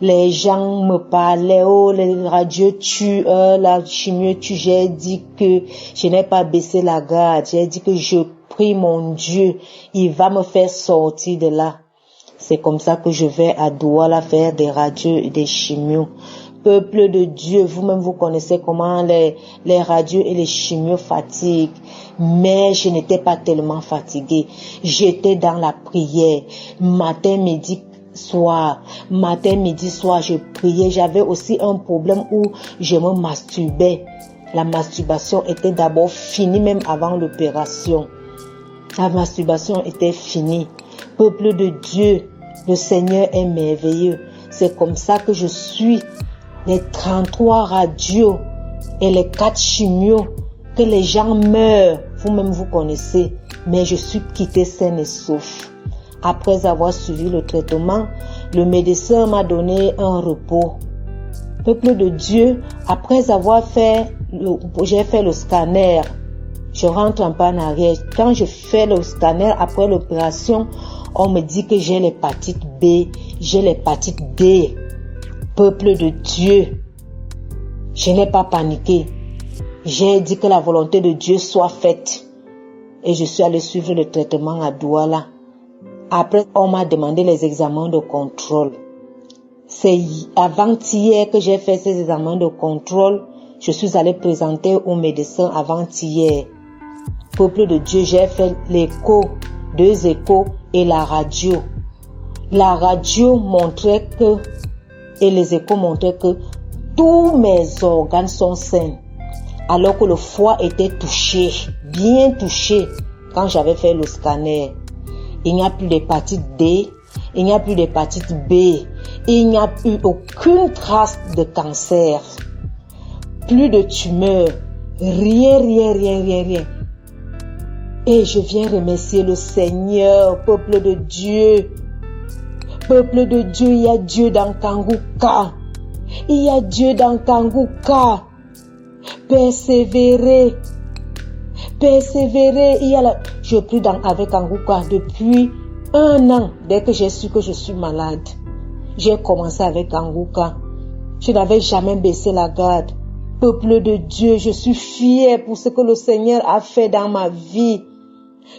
Les gens me parlaient, oh, les radios tuent, la chimio tue. J'ai dit que je n'ai pas baissé la garde. J'ai dit que je prie mon Dieu, il va me faire sortir de là. C'est comme ça que je vais à Douala faire des radios et des chimios. Peuple de Dieu, vous-même vous connaissez comment les radios et les chimios fatiguent. Mais je n'étais pas tellement fatiguée. J'étais dans la prière. Matin, midi, soir. Matin, midi, soir, je priais. J'avais aussi un problème où je me masturbais. La masturbation était d'abord finie même avant l'opération. La masturbation était finie. Peuple de Dieu, le Seigneur est merveilleux. C'est comme ça que je suis les 33 radios et les 4 chimios, que les gens meurent, vous-même vous connaissez, mais je suis quittée saine et sauf. Après avoir suivi le traitement, le médecin m'a donné un repos. Peuple de Dieu, après avoir j'ai fait le scanner, je rentre un peu en arrière. Quand je fais le scanner après l'opération, on me dit que j'ai l'hépatite B, j'ai l'hépatite D. Peuple de Dieu, je n'ai pas paniqué. J'ai dit que la volonté de Dieu soit faite. Et je suis allée suivre le traitement à Douala. Après, on m'a demandé les examens de contrôle. C'est avant-hier que j'ai fait ces examens de contrôle. Je suis allée présenter au médecin avant-hier. Peuple de Dieu, j'ai fait l'écho, 2 échos et la radio. La radio montrait que, et les échos montraient que tous mes organes sont sains. Alors que le foie était touché, bien touché, quand j'avais fait le scanner. Il n'y a plus d'hépatite D, il n'y a plus d'hépatite B, il n'y a plus aucune trace de cancer, plus de tumeurs, rien. Et je viens remercier le Seigneur, peuple de Dieu. Peuple de Dieu, il y a Dieu dans Kanguka. Il y a Dieu dans Kanguka. Persévérer. Je prie avec Kanguka depuis 1 an, dès que j'ai su que je suis malade. J'ai commencé avec Kanguka. Je n'avais jamais baissé la garde. Peuple de Dieu, je suis fière pour ce que le Seigneur a fait dans ma vie.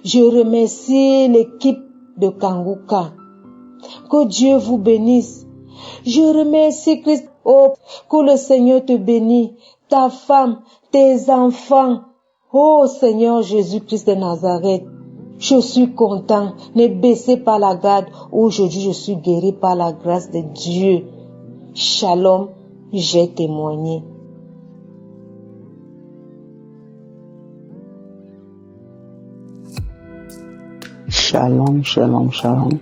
Je remercie l'équipe de Kanguka. Que Dieu vous bénisse. Je remercie Christ. Oh, que le Seigneur te bénisse. ta femme, tes enfants. Oh Seigneur Jésus-Christ de Nazareth, je suis content. Ne baissez pas la garde. Aujourd'hui, je suis guéri par la grâce de Dieu. Shalom, j'ai témoigné. Shalom, shalom, shalom.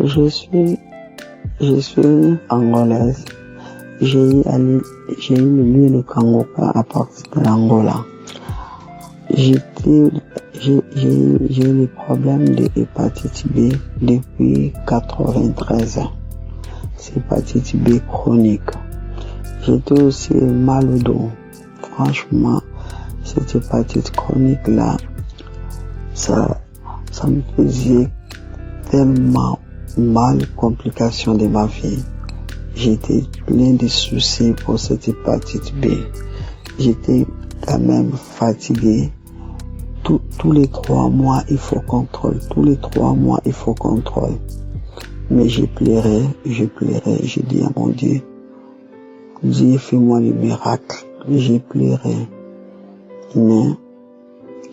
Je suis angolaise. J'ai eu le lieu de Kangoka à partir de l'Angola. J'ai eu des problèmes de hépatite B depuis 93 ans. C'est hépatite B chronique. J'étais aussi mal au dos. Franchement, cette hépatite chronique là, ça me faisait tellement mal, complications de ma vie. J'étais plein de soucis pour cette hépatite B. J'étais quand même fatigué. Tous les 3 mois, il faut contrôle. Tous les 3 mois, il faut contrôle. Mais j'ai pleuré. J'ai dit à mon Dieu, Dieu, fais-moi le miracle. J'ai pleuré. Mais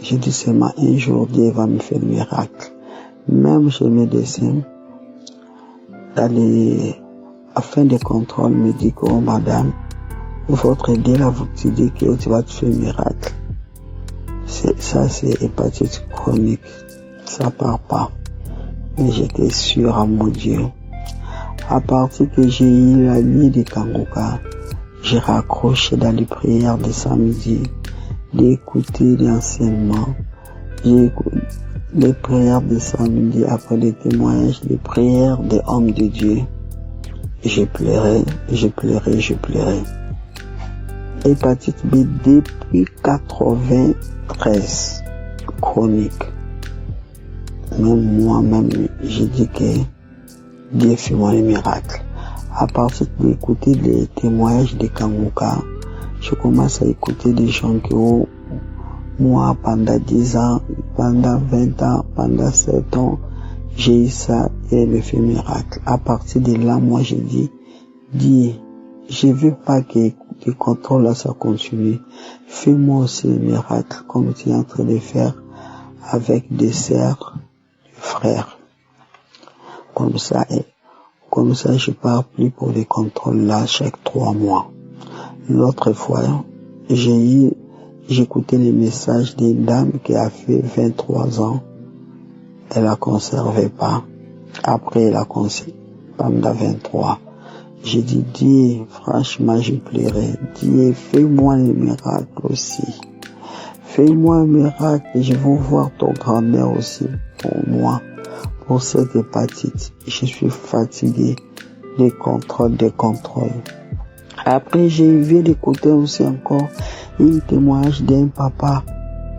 j'ai dit seulement un jour, Dieu va me faire le miracle. Même chez le médecin, afin de contrôle, me dit que, oh madame, votre dé là, vous te dit que tu vas te faire un miracle. Ça, c'est hépatite chronique. Ça part pas. Mais j'étais sûr à mon Dieu. À partir que j'ai eu la nuit de Kangoka, j'ai raccroché dans les prières de samedi, d'écouter l'enseignement. J'ai écouté les prières de samedi après les témoignages, les prières des hommes de Dieu. J'ai pleuré. Hépatite B depuis 93, chronique. Même moi-même, j'ai dit que Dieu fait-moi le miracle. À partir d'écouter les témoignages de Kangoka, je commence à écouter des gens qui ont, moi, pendant 10 ans, pendant 20 ans, pendant 7 ans, j'ai eu ça et il me fait miracle. À partir de là, moi, j'ai dit, Dieu, je veux pas que le contrôle là, ça continue. Fais-moi aussi le miracle, comme tu es en train de faire avec des sœurs, des frères. Comme ça, je pars plus pour les contrôles là chaque 3 mois. L'autre fois, j'écoutais les messages d'une dame qui a fait 23 ans. Elle la conservait pas. Après, elle a conservé pendant 23. J'ai dit, Dieu, franchement, j'ai pleuré. Dieu, fais-moi le miracle aussi. Fais-moi un miracle et je veux voir ton grand-mère aussi pour moi, pour cette hépatite. Je suis fatigué des contrôles. Après, j'ai vu d'écouter aussi encore un témoignage d'un papa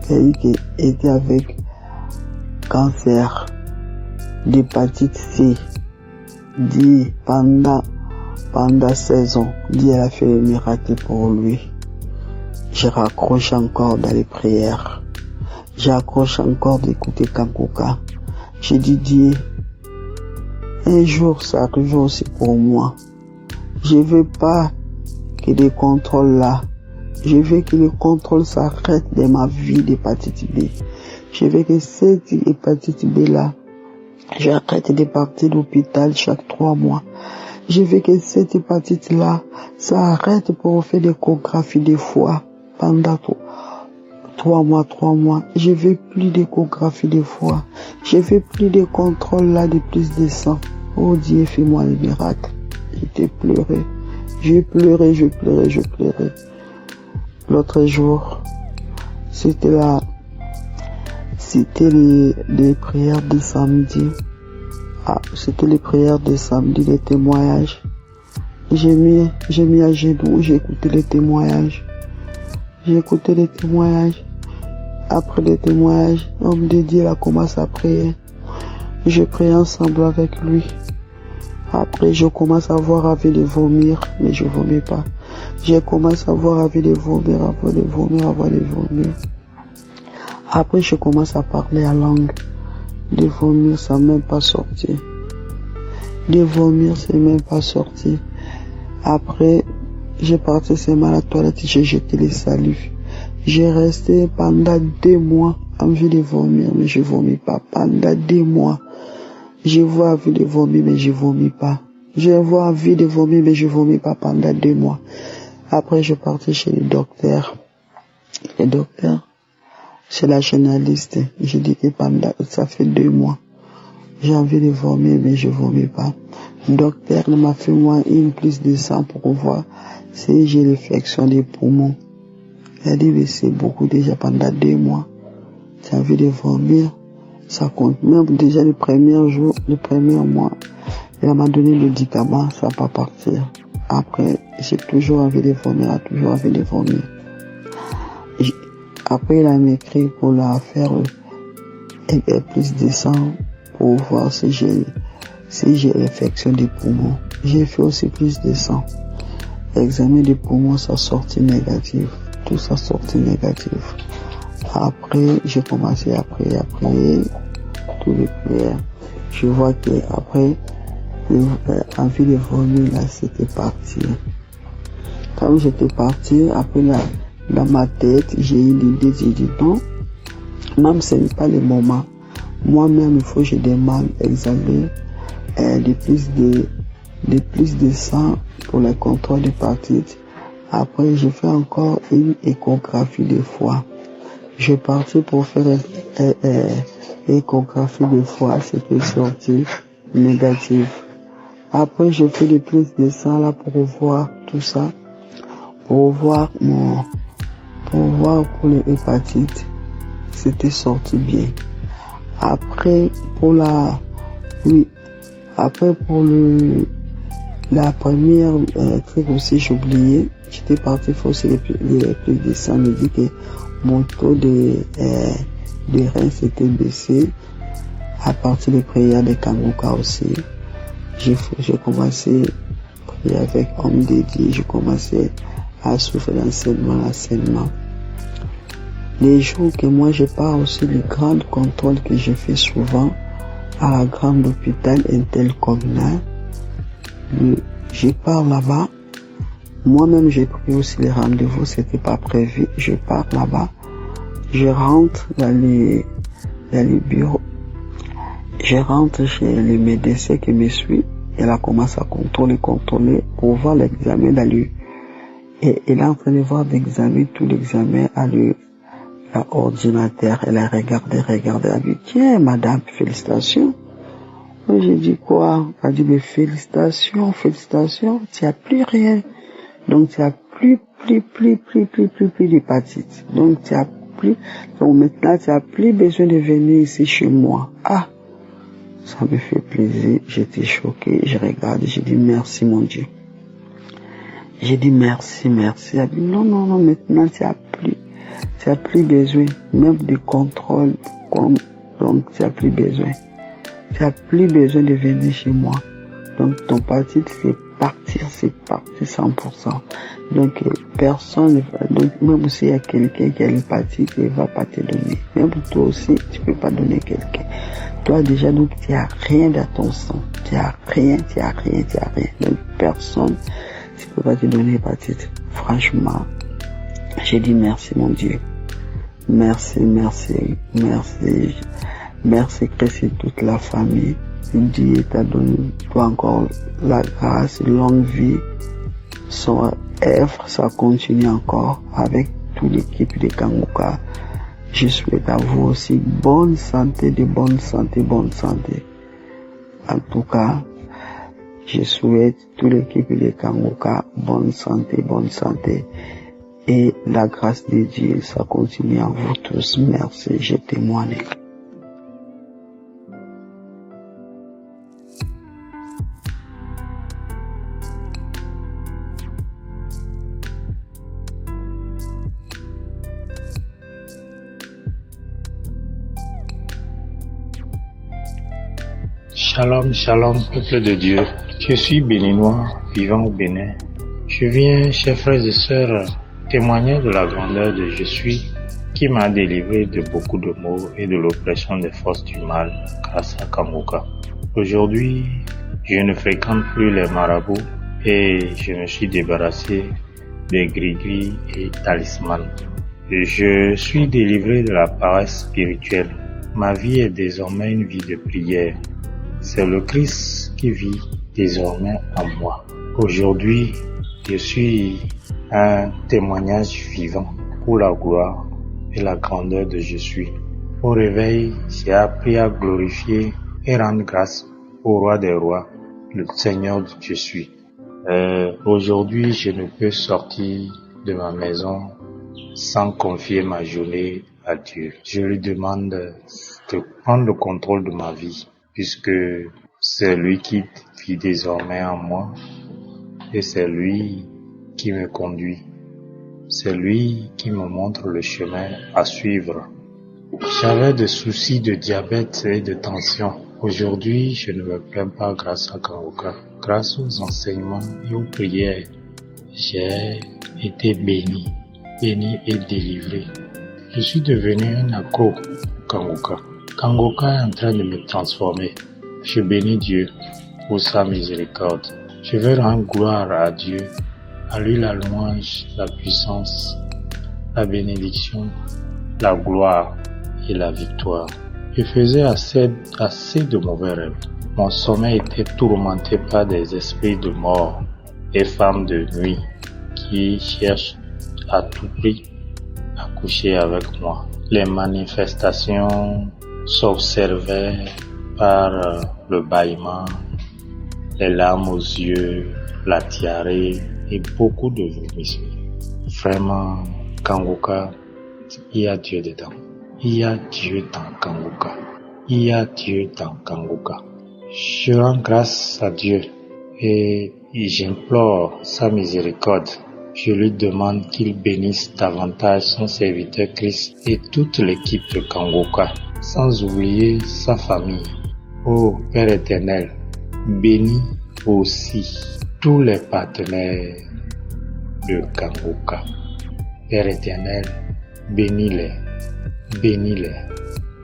qui était avec cancer d'hépatite C. Dit pendant 16 ans, Dieu a fait le miracle pour lui. Je raccroche encore dans les prières. J'accroche encore d'écouter Kangoka. J'ai dit, Dieu, un jour ça arrive aussi pour moi. Je veux pas que les contrôles là, je veux que le contrôle s'arrête de ma vie d'hépatite B. Je veux que cette hépatite B là, j'arrête de partir à l'hôpital chaque 3 mois. Je veux que cette hépatite là, ça arrête pour faire des échographies des fois pendant 3 mois. Je veux plus d'échographie des fois. Je veux plus de contrôle là de plus de sang. Oh Dieu, fais-moi le miracle. J'ai pleuré. L'autre jour, c'était les prières de samedi. C'était les prières de samedi, les témoignages. J'ai mis à genoux, j'ai écouté les témoignages. Après les témoignages, l'homme de Dieu a commencé à prier. Je prie ensemble avec lui. Après, je commence à avoir envie de vomir, mais je vomis pas. Je commence à avoir envie de vomir, avant de vomir. Après, je commence à parler en langue. De vomir, ça n'est même pas sorti. Après, j'ai parti seulement à la toilette, j'ai jeté les salives. J'ai resté pendant 2 mois envie de vomir, mais je vomis pas. Pendant 2 mois, je vois envie de vomir, mais je vomis pas. Je vois envie de vomir, mais je vomis pas pendant 2 mois. Après, je partais chez le docteur. Le docteur, c'est la journaliste. J'ai dit que ça fait 2 mois. J'ai envie de vomir, mais je vomis pas. Le docteur m'a fait moi une prise de sang pour voir si j'ai l'infection des poumons. Il a dit, mais c'est beaucoup déjà pendant 2 mois. J'ai envie de vomir, ça compte. Même déjà le premier jour, le premier mois, il m'a donné le médicament, ça va pas partir. Après, j'ai toujours envie de vomir, Après, il a m'écrit pour la faire prise de sang pour voir si j'ai l'infection des poumons. J'ai fait aussi prise de sang. L'examen des poumons, ça sortit négatif. Tout ça sortit négatif. Après, j'ai commencé à prier, tous les prières. Je vois que après, envie de vomir, là, c'était parti. Quand j'étais parti, après, là, dans ma tête, j'ai eu l'idée, j'ai dit non, même ce n'est pas le moment. Moi-même, il faut que je demande examen des prises de sang pour le contrôle de l'hépatite. Après, j'ai fait encore une échographie de foie. J'ai parti pour faire une échographie de foie, c'était sorti négatif. Après, j'ai fait des prises de sang là pour voir tout ça, pour voir pour l'hépatite, c'était sorti bien. Après, pour la première truc aussi, j'ai oublié. J'étais parti faire aussi les prises de sang. Me dit que mon taux de rein s'était baissé. À partir des prières de Kanguka aussi, j'ai commencé à prier avec homme dédié. J'ai commencé à souffrir l'enseignement. Les jours que moi je pars aussi, les grands contrôles que je fais souvent à la grande hôpital intercommunal, je pars là-bas. Moi-même, j'ai pris aussi les rendez-vous, c'était pas prévu. Je pars là-bas. Je rentre dans les bureaux. Je rentre chez le médecin qui me suit. Elle a commencé à contrôler pour voir l'examen dans lui. Et elle est en train de voir l'examen, tout l'examen à l'ordinateur. Elle a regardé. Elle a dit, tiens, madame, félicitations. J'ai dit quoi? Elle a dit, mais félicitations, tu n'as plus rien. Donc, tu n'as plus d'hépatite. Donc, maintenant, tu n'as plus besoin de venir ici chez moi. Ah, ça me fait plaisir. J'étais choqué. Je regarde, j'ai dit, merci, mon Dieu. J'ai dit, merci. Elle a dit, non, maintenant, tu n'as plus besoin, même de contrôle. Donc, tu n'as plus besoin. Tu n'as plus besoin de venir chez moi. Donc, ton hépatite, c'est parti 100%. Donc, même s'il y a quelqu'un qui a l'hépatite, il ne va pas te donner. Même toi aussi, tu ne peux pas donner quelqu'un. Toi, déjà, donc, tu n'as rien dans ton sang. Tu n'as rien. Donc, personne, tu ne peux pas te donner l'hépatite. Franchement, j'ai dit merci, mon Dieu. Merci, Christ et toute la famille. Dieu t'a donné, toi encore, la grâce, longue vie. Son œuvre, ça continue encore avec toute l'équipe de Kanguka. Je souhaite à vous aussi bonne santé. En tout cas, je souhaite toute l'équipe de Kanguka bonne santé. Et la grâce de Dieu, ça continue en vous tous. Merci, je témoigne. Shalom, peuple de Dieu. Je suis béninois, vivant au Bénin. Je viens, chers frères et sœurs, témoigner de la grandeur de Je suis, qui m'a délivré de beaucoup de maux et de l'oppression des forces du mal grâce à Kanguka. Aujourd'hui, je ne fréquente plus les marabouts et je me suis débarrassé des gris-gris et talismans. Je suis délivré de la paresse spirituelle. Ma vie est désormais une vie de prière. C'est le Christ qui vit désormais en moi. Aujourd'hui, je suis un témoignage vivant pour la gloire et la grandeur de Je suis. Au réveil, j'ai appris à glorifier et rendre grâce au Roi des Rois, le Seigneur de Je suis. Aujourd'hui, je ne peux sortir de ma maison sans confier ma journée à Dieu. Je lui demande de prendre le contrôle de ma vie, puisque c'est lui qui vit désormais en moi et c'est lui qui me conduit. C'est lui qui me montre le chemin à suivre. J'avais des soucis de diabète et de tension. Aujourd'hui, je ne me plains pas grâce à Kangoka. Grâce aux enseignements et aux prières, j'ai été béni et délivré. Je suis devenu un accro Kangoka. Kangoka est en train de me transformer. Je bénis Dieu pour sa miséricorde. Je veux rendre gloire à Dieu, à lui la louange, la puissance, la bénédiction, la gloire et la victoire. Je faisais assez de mauvais rêves. Mon sommeil était tourmenté par des esprits de mort et femmes de nuit qui cherchent à tout prix à coucher avec moi. Les manifestations s'observaient par le bâillement, les larmes aux yeux, la diarrhée et beaucoup de vomissements. Vraiment, Kangoka, il y a Dieu dedans. Il y a Dieu dans Kangoka. Il y a Dieu dans Kangoka. Je rends grâce à Dieu et j'implore sa miséricorde. Je lui demande qu'il bénisse davantage son serviteur Christ et toute l'équipe de Kangoka, sans oublier sa famille. Ô Père éternel, bénis aussi tous les partenaires de Kangoka. Père éternel, bénis-les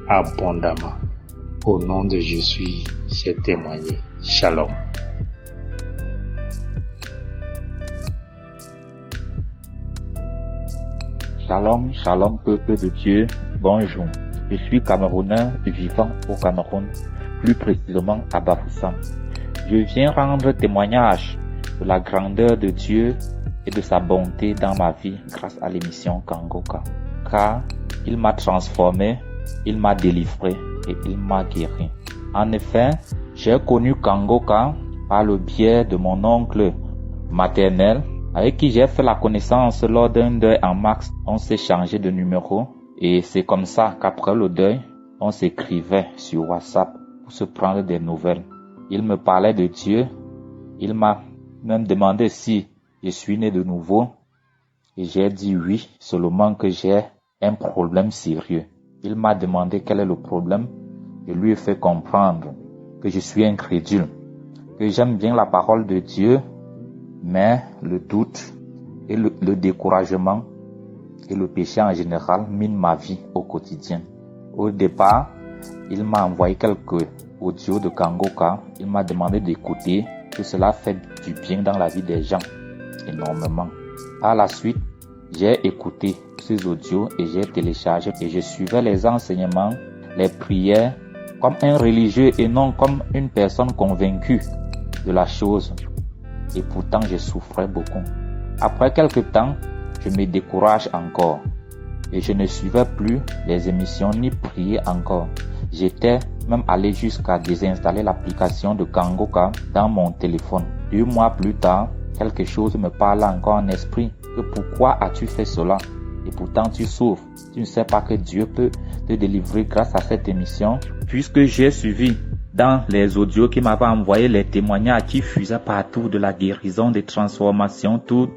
abondamment. Au nom de Jésus, j'ai témoigné. Shalom. Shalom, shalom peuple de Dieu, bonjour. Je suis Camerounais vivant au Cameroun, plus précisément à Bafoussam. Je viens rendre témoignage de la grandeur de Dieu et de sa bonté dans ma vie grâce à l'émission Kangoka. Car il m'a transformé, il m'a délivré et il m'a guéri. En effet, j'ai connu Kangoka par le biais de mon oncle maternel avec qui j'ai fait la connaissance lors d'un deuil en mars. On s'est changé de numéro et c'est comme ça qu'après le deuil, on s'écrivait sur WhatsApp pour se prendre des nouvelles. Il me parlait de Dieu, il m'a même demandé si je suis né de nouveau et j'ai dit oui, seulement que j'ai un problème sérieux. Il m'a demandé quel est le problème. Je lui ai fait comprendre que je suis incrédule, que j'aime bien la parole de Dieu, mais le doute et le découragement et le péché en général minent ma vie au quotidien. Au départ, il m'a envoyé quelques audios de Kangoka. Il m'a demandé d'écouter, que cela fait du bien dans la vie des gens, énormément. À la suite, j'ai écouté ces audios et j'ai téléchargé et je suivais les enseignements, les prières comme un religieux et non comme une personne convaincue de la chose. Et pourtant, je souffrais beaucoup. Après quelque temps, je me décourage encore et je ne suivais plus les émissions ni prier encore. J'étais même allé jusqu'à désinstaller l'application de Kangoka dans mon téléphone. 2 mois plus tard, quelque chose me parle encore en esprit. Que pourquoi as-tu fait cela? Et pourtant tu souffres. Tu ne sais pas que Dieu peut te délivrer grâce à cette émission. Puisque j'ai suivi dans les audios qui m'avaient envoyé les témoignages qui fusaient partout de la guérison, des transformations, tout.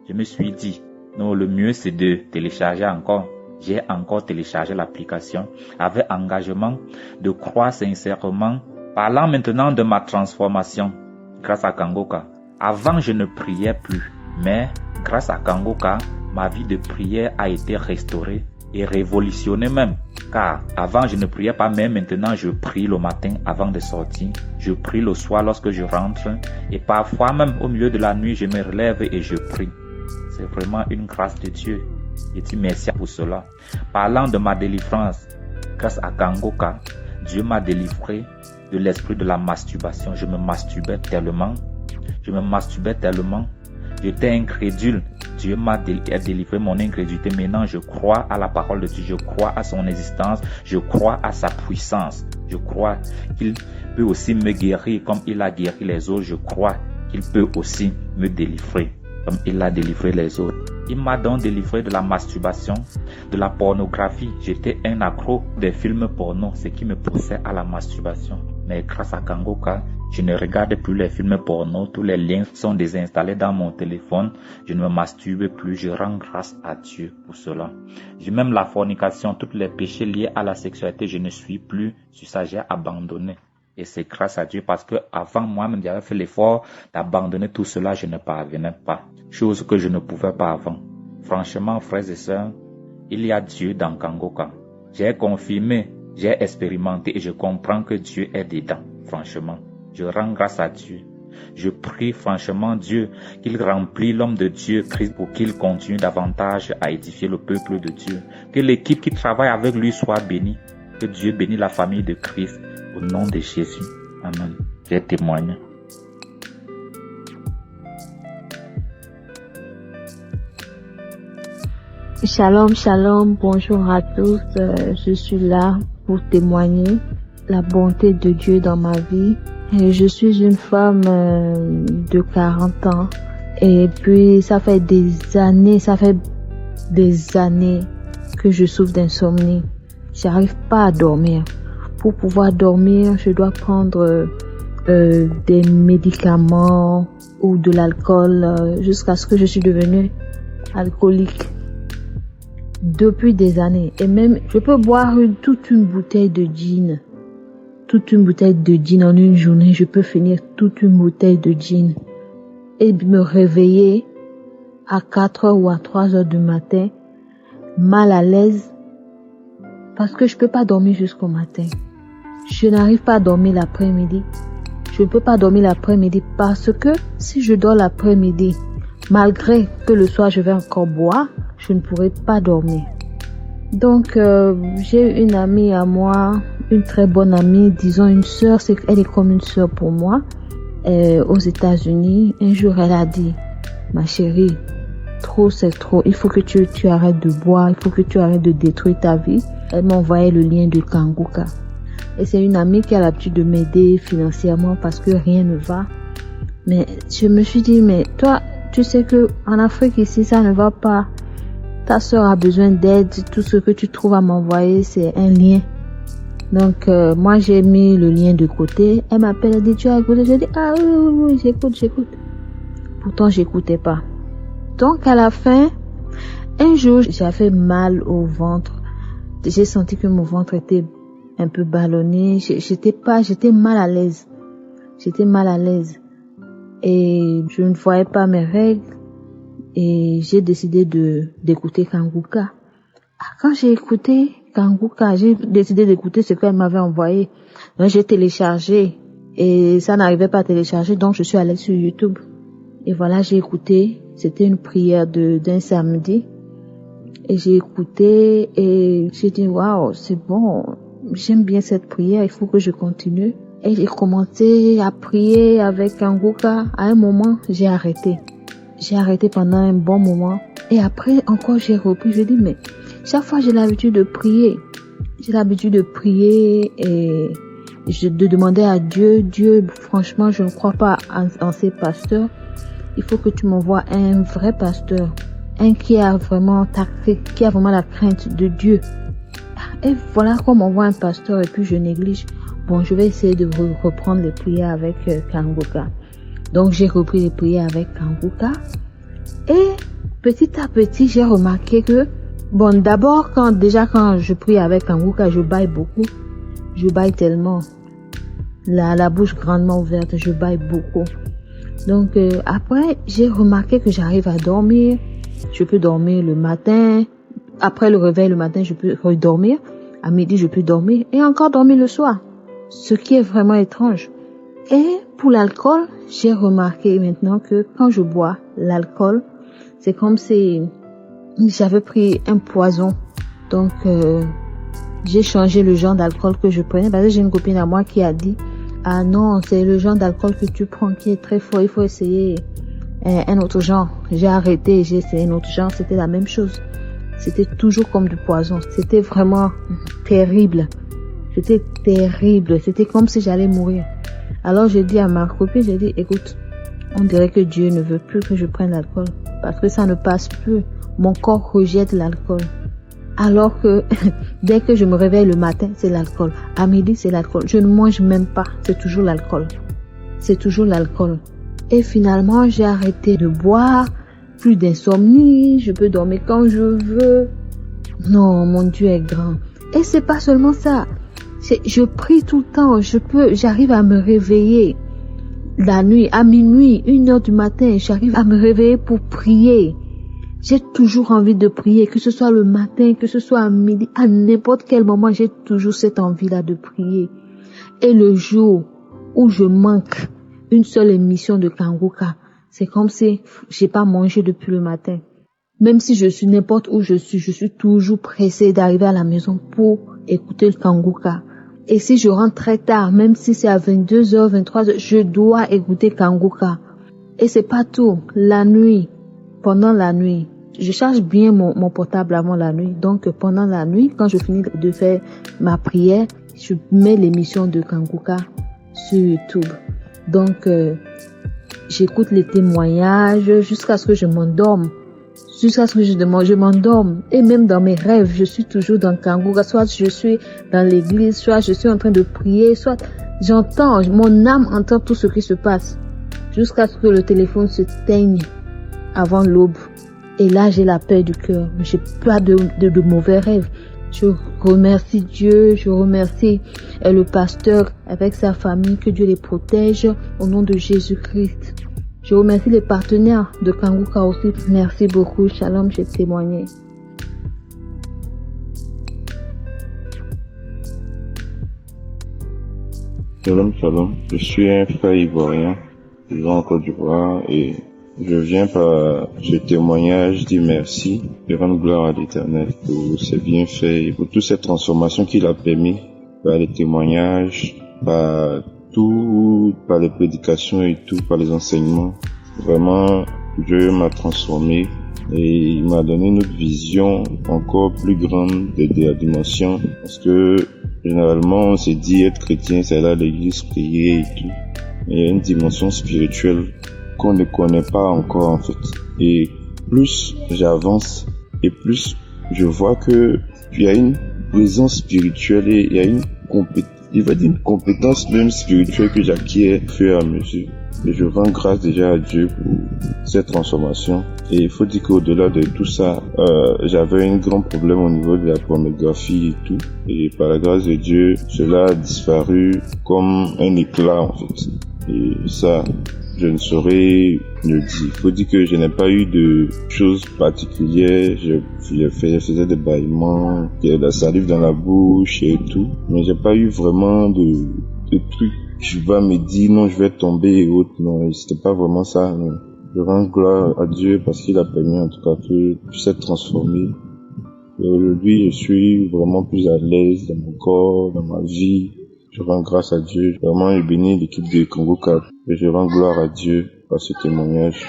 Je me suis dit, non, le mieux c'est de télécharger encore. J'ai encore téléchargé l'application avec engagement de croire sincèrement, parlant maintenant de ma transformation grâce à Kangoka. Avant, je ne priais plus, mais grâce à Kangoka, ma vie de prière a été restaurée et révolutionnée même. Car avant, je ne priais pas, mais maintenant, je prie le matin avant de sortir. Je prie le soir lorsque je rentre. Et parfois même, au milieu de la nuit, je me relève et je prie. C'est vraiment une grâce de Dieu. Et dis merci pour cela. Parlant de ma délivrance, grâce à Kangoka, Dieu m'a délivré de l'esprit de la masturbation. Je me masturbais tellement. J'étais incrédule. Dieu m'a délivré mon incrédulité. Maintenant, je crois à la parole de Dieu. Je crois à son existence. Je crois à sa puissance. Je crois qu'il peut aussi me guérir comme il a guéri les autres. Je crois qu'il peut aussi me délivrer comme il a délivré les autres. Il m'a donc délivré de la masturbation, de la pornographie. J'étais un accro des films porno, ce qui me poussait à la masturbation. Mais grâce à Kangoka, je ne regarde plus les films porno. Tous les liens sont désinstallés dans mon téléphone. Je ne me masturbe plus. Je rends grâce à Dieu pour cela. Même la fornication, tous les péchés liés à la sexualité, je ne suis plus sur ça. J'ai abandonné. Et c'est grâce à Dieu parce que avant moi-même, j'avais fait l'effort d'abandonner tout cela. Je ne parvenais pas. Chose que je ne pouvais pas avant. Franchement, frères et sœurs, il y a Dieu dans Kangoka. J'ai confirmé, j'ai expérimenté et je comprends que Dieu est dedans. Franchement, je rends grâce à Dieu. Je prie franchement Dieu qu'il remplisse l'homme de Dieu, Christ, pour qu'il continue davantage à édifier le peuple de Dieu. Que l'équipe qui travaille avec lui soit bénie. Que Dieu bénisse la famille de Christ au nom de Jésus. Amen. J'ai témoigné. Shalom, shalom, bonjour à tous. Je suis là pour témoigner la bonté de Dieu dans ma vie. Et je suis une femme de 40 ans. Et puis, ça fait des années que je souffre d'insomnie. J'arrive pas à dormir. Pour pouvoir dormir, je dois prendre des médicaments ou de l'alcool jusqu'à ce que je suis devenue alcoolique. Depuis des années. Et même, je peux boire toute une bouteille de gin. Toute une bouteille de gin en une journée. Je peux finir toute une bouteille de gin. Et me réveiller à 4h ou à 3h du matin, mal à l'aise, parce que je peux pas dormir jusqu'au matin. Je n'arrive pas à dormir l'après-midi. Je ne peux pas dormir l'après-midi parce que si je dors l'après-midi, malgré que le soir je vais encore boire, je ne pourrai pas dormir. Donc, j'ai une amie à moi, une très bonne amie, disons une sœur, elle est comme une sœur pour moi, aux États-Unis. Un jour, elle a dit, ma chérie, trop c'est trop, il faut que tu arrêtes de boire, il faut que tu arrêtes de détruire ta vie. Elle m'a envoyé le lien de Kangoka. Et c'est une amie qui a l'habitude de m'aider financièrement parce que rien ne va. Mais je me suis dit, mais toi, tu sais que en Afrique ici, ça ne va pas. Ta soeur a besoin d'aide. Tout ce que tu trouves à m'envoyer, c'est un lien. Donc, moi, j'ai mis le lien de côté. Elle m'appelle, elle dit, tu as écouté? J'ai dit, ah oui, j'écoute. Pourtant, j'écoutais pas. Donc, à la fin, un jour, j'avais mal au ventre. J'ai senti que mon ventre était un peu ballonné. J'étais mal à l'aise. Et je ne voyais pas mes règles. Et j'ai décidé d'écouter Kangoka. Quand j'ai écouté Kangoka, j'ai décidé d'écouter ce qu'elle m'avait envoyé. Donc j'ai téléchargé et ça n'arrivait pas à télécharger, donc je suis allée sur YouTube. Et voilà, j'ai écouté. C'était une prière d'un samedi. Et j'ai écouté et j'ai dit waouh, c'est bon. J'aime bien cette prière, il faut que je continue. Et j'ai commencé à prier avec Kangoka. À un moment, j'ai arrêté. J'ai arrêté pendant un bon moment. Et après, encore, j'ai repris. Je dis, mais chaque fois, j'ai l'habitude de prier. Et de demander à Dieu, franchement, je ne crois pas en ces pasteurs. Il faut que tu m'envoies un vrai pasteur. Un qui a vraiment la crainte de Dieu. Et voilà qu'on m'envoie un pasteur et puis je néglige. Bon, je vais essayer de reprendre les prières avec Kangoka. Donc, j'ai repris les prières avec Kangoka. Et petit à petit, j'ai remarqué que, bon, d'abord, quand je prie avec Kangoka, je baille beaucoup. Je baille tellement. La bouche grandement ouverte, je baille beaucoup. Donc, après, j'ai remarqué que j'arrive à dormir. Je peux dormir le matin. Après le réveil le matin, je peux redormir. À midi, je peux dormir. Et encore dormir le soir. Ce qui est vraiment étrange. Et pour l'alcool, j'ai remarqué maintenant que quand je bois l'alcool, C'est comme si j'avais pris un poison. Donc, j'ai changé le genre d'alcool que je prenais. Parce que j'ai une copine à moi qui a dit, ah non, c'est le genre d'alcool que tu prends qui est très fort. Il faut essayer un autre genre. J'ai arrêté, j'ai essayé un autre genre. C'était la même chose. C'était toujours comme du poison. C'était vraiment terrible. C'était terrible. C'était comme si j'allais mourir. Alors, j'ai dit à ma copine, j'ai dit, écoute, on dirait que Dieu ne veut plus que je prenne l'alcool. Parce que ça ne passe plus. Mon corps rejette l'alcool. Alors que dès que je me réveille le matin, c'est l'alcool. À midi, c'est l'alcool. Je ne mange même pas. C'est toujours l'alcool. C'est toujours l'alcool. Et finalement, j'ai arrêté de boire. Plus d'insomnie. Je peux dormir quand je veux. Non, mon Dieu est grand. Et c'est pas seulement ça. Je prie tout le temps. J'arrive à me réveiller. La nuit, à minuit, 1h du matin, j'arrive à me réveiller pour prier. J'ai toujours envie de prier, que ce soit le matin, que ce soit à midi, à n'importe quel moment, j'ai toujours cette envie-là de prier. Et le jour où je manque une seule émission de Kanguka, c'est comme si j'ai pas mangé depuis le matin. Même si je suis n'importe où je suis toujours pressée d'arriver à la maison pour écouter le Kanguka. Et si je rentre très tard, même si c'est à 22h, 23h, je dois écouter Kanguka. Et c'est pas tout. La nuit, pendant la nuit, je charge bien mon portable avant la nuit. Donc, pendant la nuit, quand je finis de faire ma prière, je mets l'émission de Kanguka sur YouTube. Donc, j'écoute les témoignages jusqu'à ce que je m'endorme. Jusqu'à ce que je m'endorme. Et même dans mes rêves, je suis toujours dans Kanguka. Soit je suis dans l'église, soit je suis en train de prier, soit mon âme entend tout ce qui se passe. Jusqu'à ce que le téléphone se teigne avant l'aube. Et là, j'ai la paix du cœur. J'ai pas de mauvais rêves. Je remercie Dieu, je remercie le pasteur avec sa famille, que Dieu les protège au nom de Jésus-Christ. Je remercie les partenaires de Kanguka aussi. Merci beaucoup. Shalom, j'ai témoigné. Shalom, shalom. Je suis un frère ivoirien vivant en Côte d'Ivoire et je viens par ce témoignage dire merci et rendre gloire à l'Éternel pour ses bienfaits et pour toutes ces transformations qu'il a permis par les témoignages, par tout, par les prédications et tout, par les enseignements. Vraiment, Dieu m'a transformé et il m'a donné une autre vision encore plus grande de la dimension. Parce que généralement, on s'est dit être chrétien, c'est aller à l'église, prier et tout. Mais il y a une dimension spirituelle qu'on ne connaît pas encore en fait. Et plus j'avance et plus je vois que il y a une présence spirituelle et il y a une compétence même spirituelle que j'acquiers au fur et à mesure. Et je rends grâce déjà à Dieu pour cette transformation. Et il faut dire qu'au-delà de tout ça, j'avais un grand problème au niveau de la pornographie et tout. Et par la grâce de Dieu, cela a disparu comme un éclat en fait. Et ça, je ne saurais le dire. Il faut dire que je n'ai pas eu de choses particulières. Je faisais des bâillements, de la salive dans la bouche et tout. Mais j'ai pas eu vraiment de trucs. Je vais me dire non, je vais tomber et autres. Non, c'était pas vraiment ça. Non. Je rends gloire à Dieu parce qu'il a permis en tout cas que je puisse être transformé. Et aujourd'hui, je suis vraiment plus à l'aise dans mon corps, dans ma vie. Je rends grâce à Dieu. Vraiment, je bénis l'équipe de Kanguka. Et je rends gloire à Dieu par ce témoignage.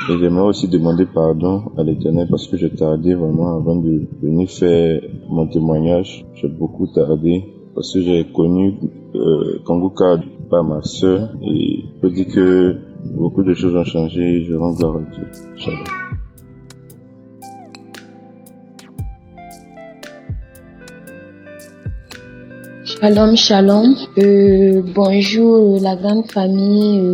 Et j'aimerais aussi demander pardon à l'Éternel parce que j'ai tardé vraiment avant de venir faire mon témoignage. J'ai beaucoup tardé parce que j'ai connu Kanguka par ma sœur. Et je peux dire que beaucoup de choses ont changé. Je rends gloire à Dieu. Shalom. Shalom, shalom. Bonjour la grande famille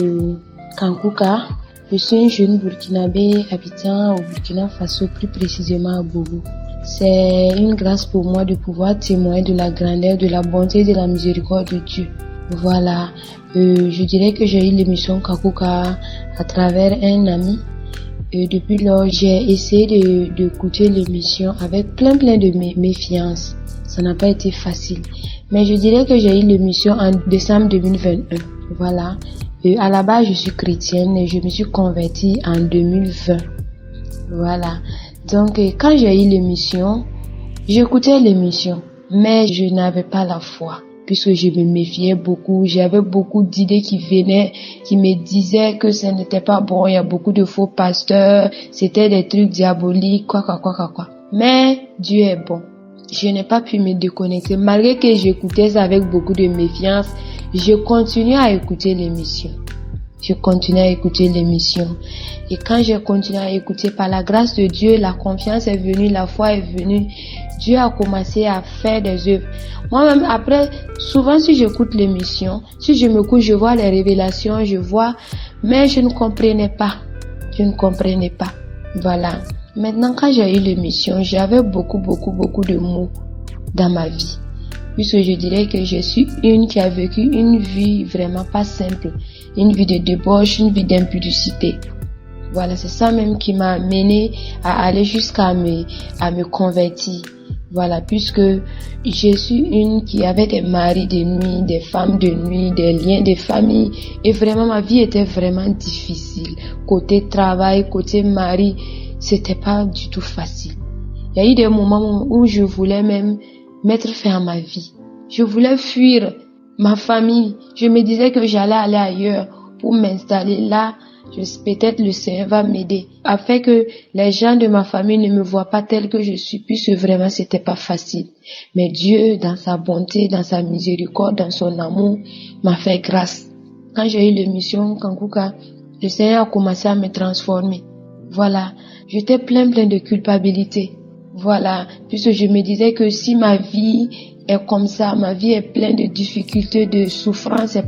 Kanguka. Je suis un jeune burkinabé habitant au Burkina Faso, plus précisément à Bougou. C'est une grâce pour moi de pouvoir témoigner de la grandeur, de la bonté et de la miséricorde de Dieu. Voilà, je dirais que j'ai eu l'émission Kanguka à travers un ami. Depuis lors, j'ai essayé d'écouter l'émission avec plein de méfiance. Ça n'a pas été facile. Mais je dirais que j'ai eu l'émission en décembre 2021. Voilà. À la base, je suis chrétienne et je me suis convertie en 2020. Voilà. Donc, quand j'ai eu l'émission, j'écoutais l'émission, mais je n'avais pas la foi, puisque je me méfiais beaucoup. J'avais beaucoup d'idées qui venaient, qui me disaient que ce n'était pas bon. Il y a beaucoup de faux pasteurs, c'était des trucs diaboliques, quoi. Mais Dieu est bon. Je n'ai pas pu me déconnecter. Malgré que j'écoutais ça avec beaucoup de méfiance, je continuais à écouter l'émission. Et quand j'ai continué à écouter, par la grâce de Dieu, la confiance est venue, la foi est venue. Dieu a commencé à faire des œuvres. Moi-même, après, souvent si j'écoute l'émission, si je me couche, je vois les révélations, mais je ne comprenais pas. Voilà. Maintenant, quand j'ai eu l'émission, j'avais beaucoup de mots dans ma vie. Puisque je dirais que je suis une qui a vécu une vie vraiment pas simple. Une vie de débauche, une vie d'impudicité. Voilà, c'est ça même qui m'a amené à aller jusqu'à me convertir. Voilà, puisque je suis une qui avait des maris de nuit, des femmes de nuit, des liens de famille. Et vraiment, ma vie était vraiment difficile. Côté travail, côté mari, c'était pas du tout facile. Il y a eu des moments où je voulais même mettre fin à ma vie. Je voulais fuir ma famille. Je me disais que j'allais aller ailleurs pour m'installer là. Peut-être le Seigneur va m'aider afin que les gens de ma famille ne me voient pas tel que je suis, puisque vraiment c'était pas facile. Mais Dieu, dans sa bonté, dans sa miséricorde, dans son amour, m'a fait grâce. Quand j'ai eu l'émission Kankuka, le Seigneur a commencé à me transformer. Voilà, j'étais plein de culpabilité. Voilà, puisque je me disais que si ma vie est comme ça, ma vie est pleine de difficultés, de souffrances, c'est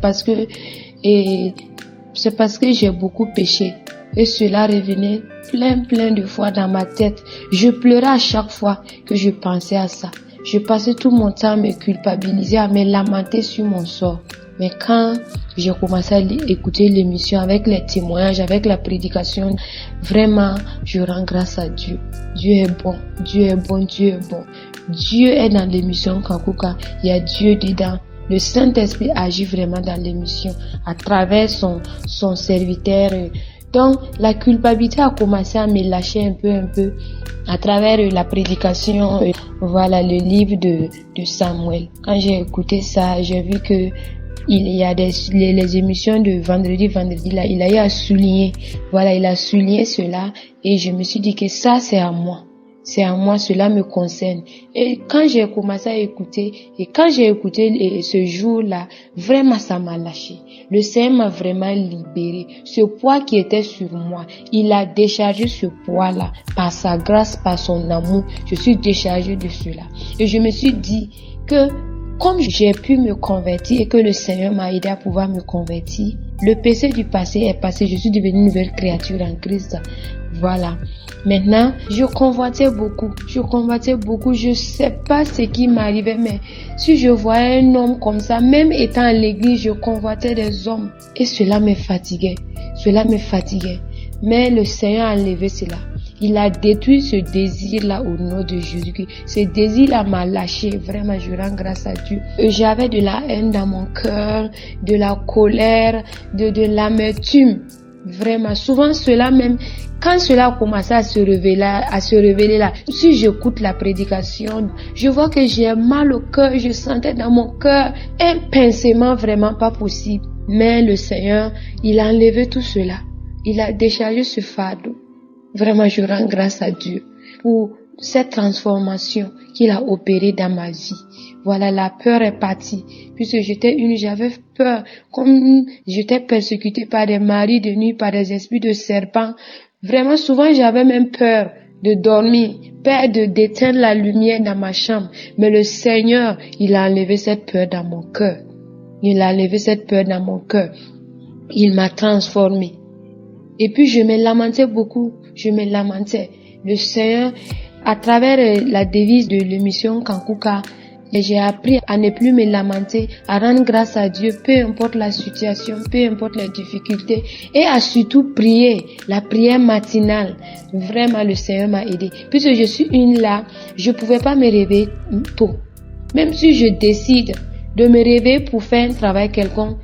parce que j'ai beaucoup péché. Et cela revenait plein de fois dans ma tête. Je pleurais à chaque fois que je pensais à ça. Je passais tout mon temps à me culpabiliser, à me lamenter sur mon sort. Mais quand j'ai commencé à écouter l'émission avec les témoignages, avec la prédication, vraiment, je rends grâce à Dieu. Dieu est bon. Dieu est dans l'émission Kankuka. Il y a Dieu dedans. Le Saint-Esprit agit vraiment dans l'émission à travers son serviteur. Donc, la culpabilité a commencé à me lâcher un peu à travers la prédication. Voilà, le livre de Samuel. Quand j'ai écouté ça, j'ai vu que il y a les émissions de vendredi là, il a eu à souligner. Voilà, il a souligné cela et je me suis dit que ça, c'est à moi, cela me concerne. Et quand j'ai commencé à écouter, ce jour-là, vraiment ça m'a lâché. Le Seigneur m'a vraiment libéré. Ce poids qui était sur moi, il a déchargé ce poids-là. Par sa grâce, par son amour, je suis déchargée de cela. Et je me suis dit que comme j'ai pu me convertir et que le Seigneur m'a aidé à pouvoir me convertir, le péché du passé est passé, je suis devenue une nouvelle créature en Christ. Voilà. Maintenant, je convoitais beaucoup, je sais pas ce qui m'arrivait, mais si je voyais un homme comme ça, même étant à l'église, je convoitais des hommes et cela me fatiguait. Mais le Seigneur a enlevé cela. Il a détruit ce désir-là au nom de Jésus. Ce désir-là m'a lâché. Vraiment, je rends grâce à Dieu. J'avais de la haine dans mon cœur, de la colère, de l'amertume. Vraiment, souvent cela même, quand cela a commencé à se révéler là, si j'écoute la prédication, je vois que j'ai mal au cœur, je sentais dans mon cœur un pincement vraiment pas possible. Mais le Seigneur, il a enlevé tout cela. Il a déchargé ce fardeau. Vraiment, je rends grâce à Dieu pour cette transformation qu'il a opérée dans ma vie. Voilà, la peur est partie. Puisque j'avais peur. Comme j'étais persécutée par des maris de nuit, par des esprits de serpents. Vraiment, souvent, j'avais même peur de dormir, peur d'éteindre la lumière dans ma chambre. Mais le Seigneur, il a enlevé cette peur dans mon cœur. Il m'a transformée. Et puis, je me lamentais beaucoup. Le Seigneur, à travers la devise de l'émission Kankuka, j'ai appris à ne plus me lamenter, à rendre grâce à Dieu, peu importe la situation, peu importe les difficultés, et à surtout prier, la prière matinale. Vraiment, le Seigneur m'a aidé. Puisque je suis je pouvais pas me réveiller tôt. Même si je décide de me réveiller pour faire un travail quelconque,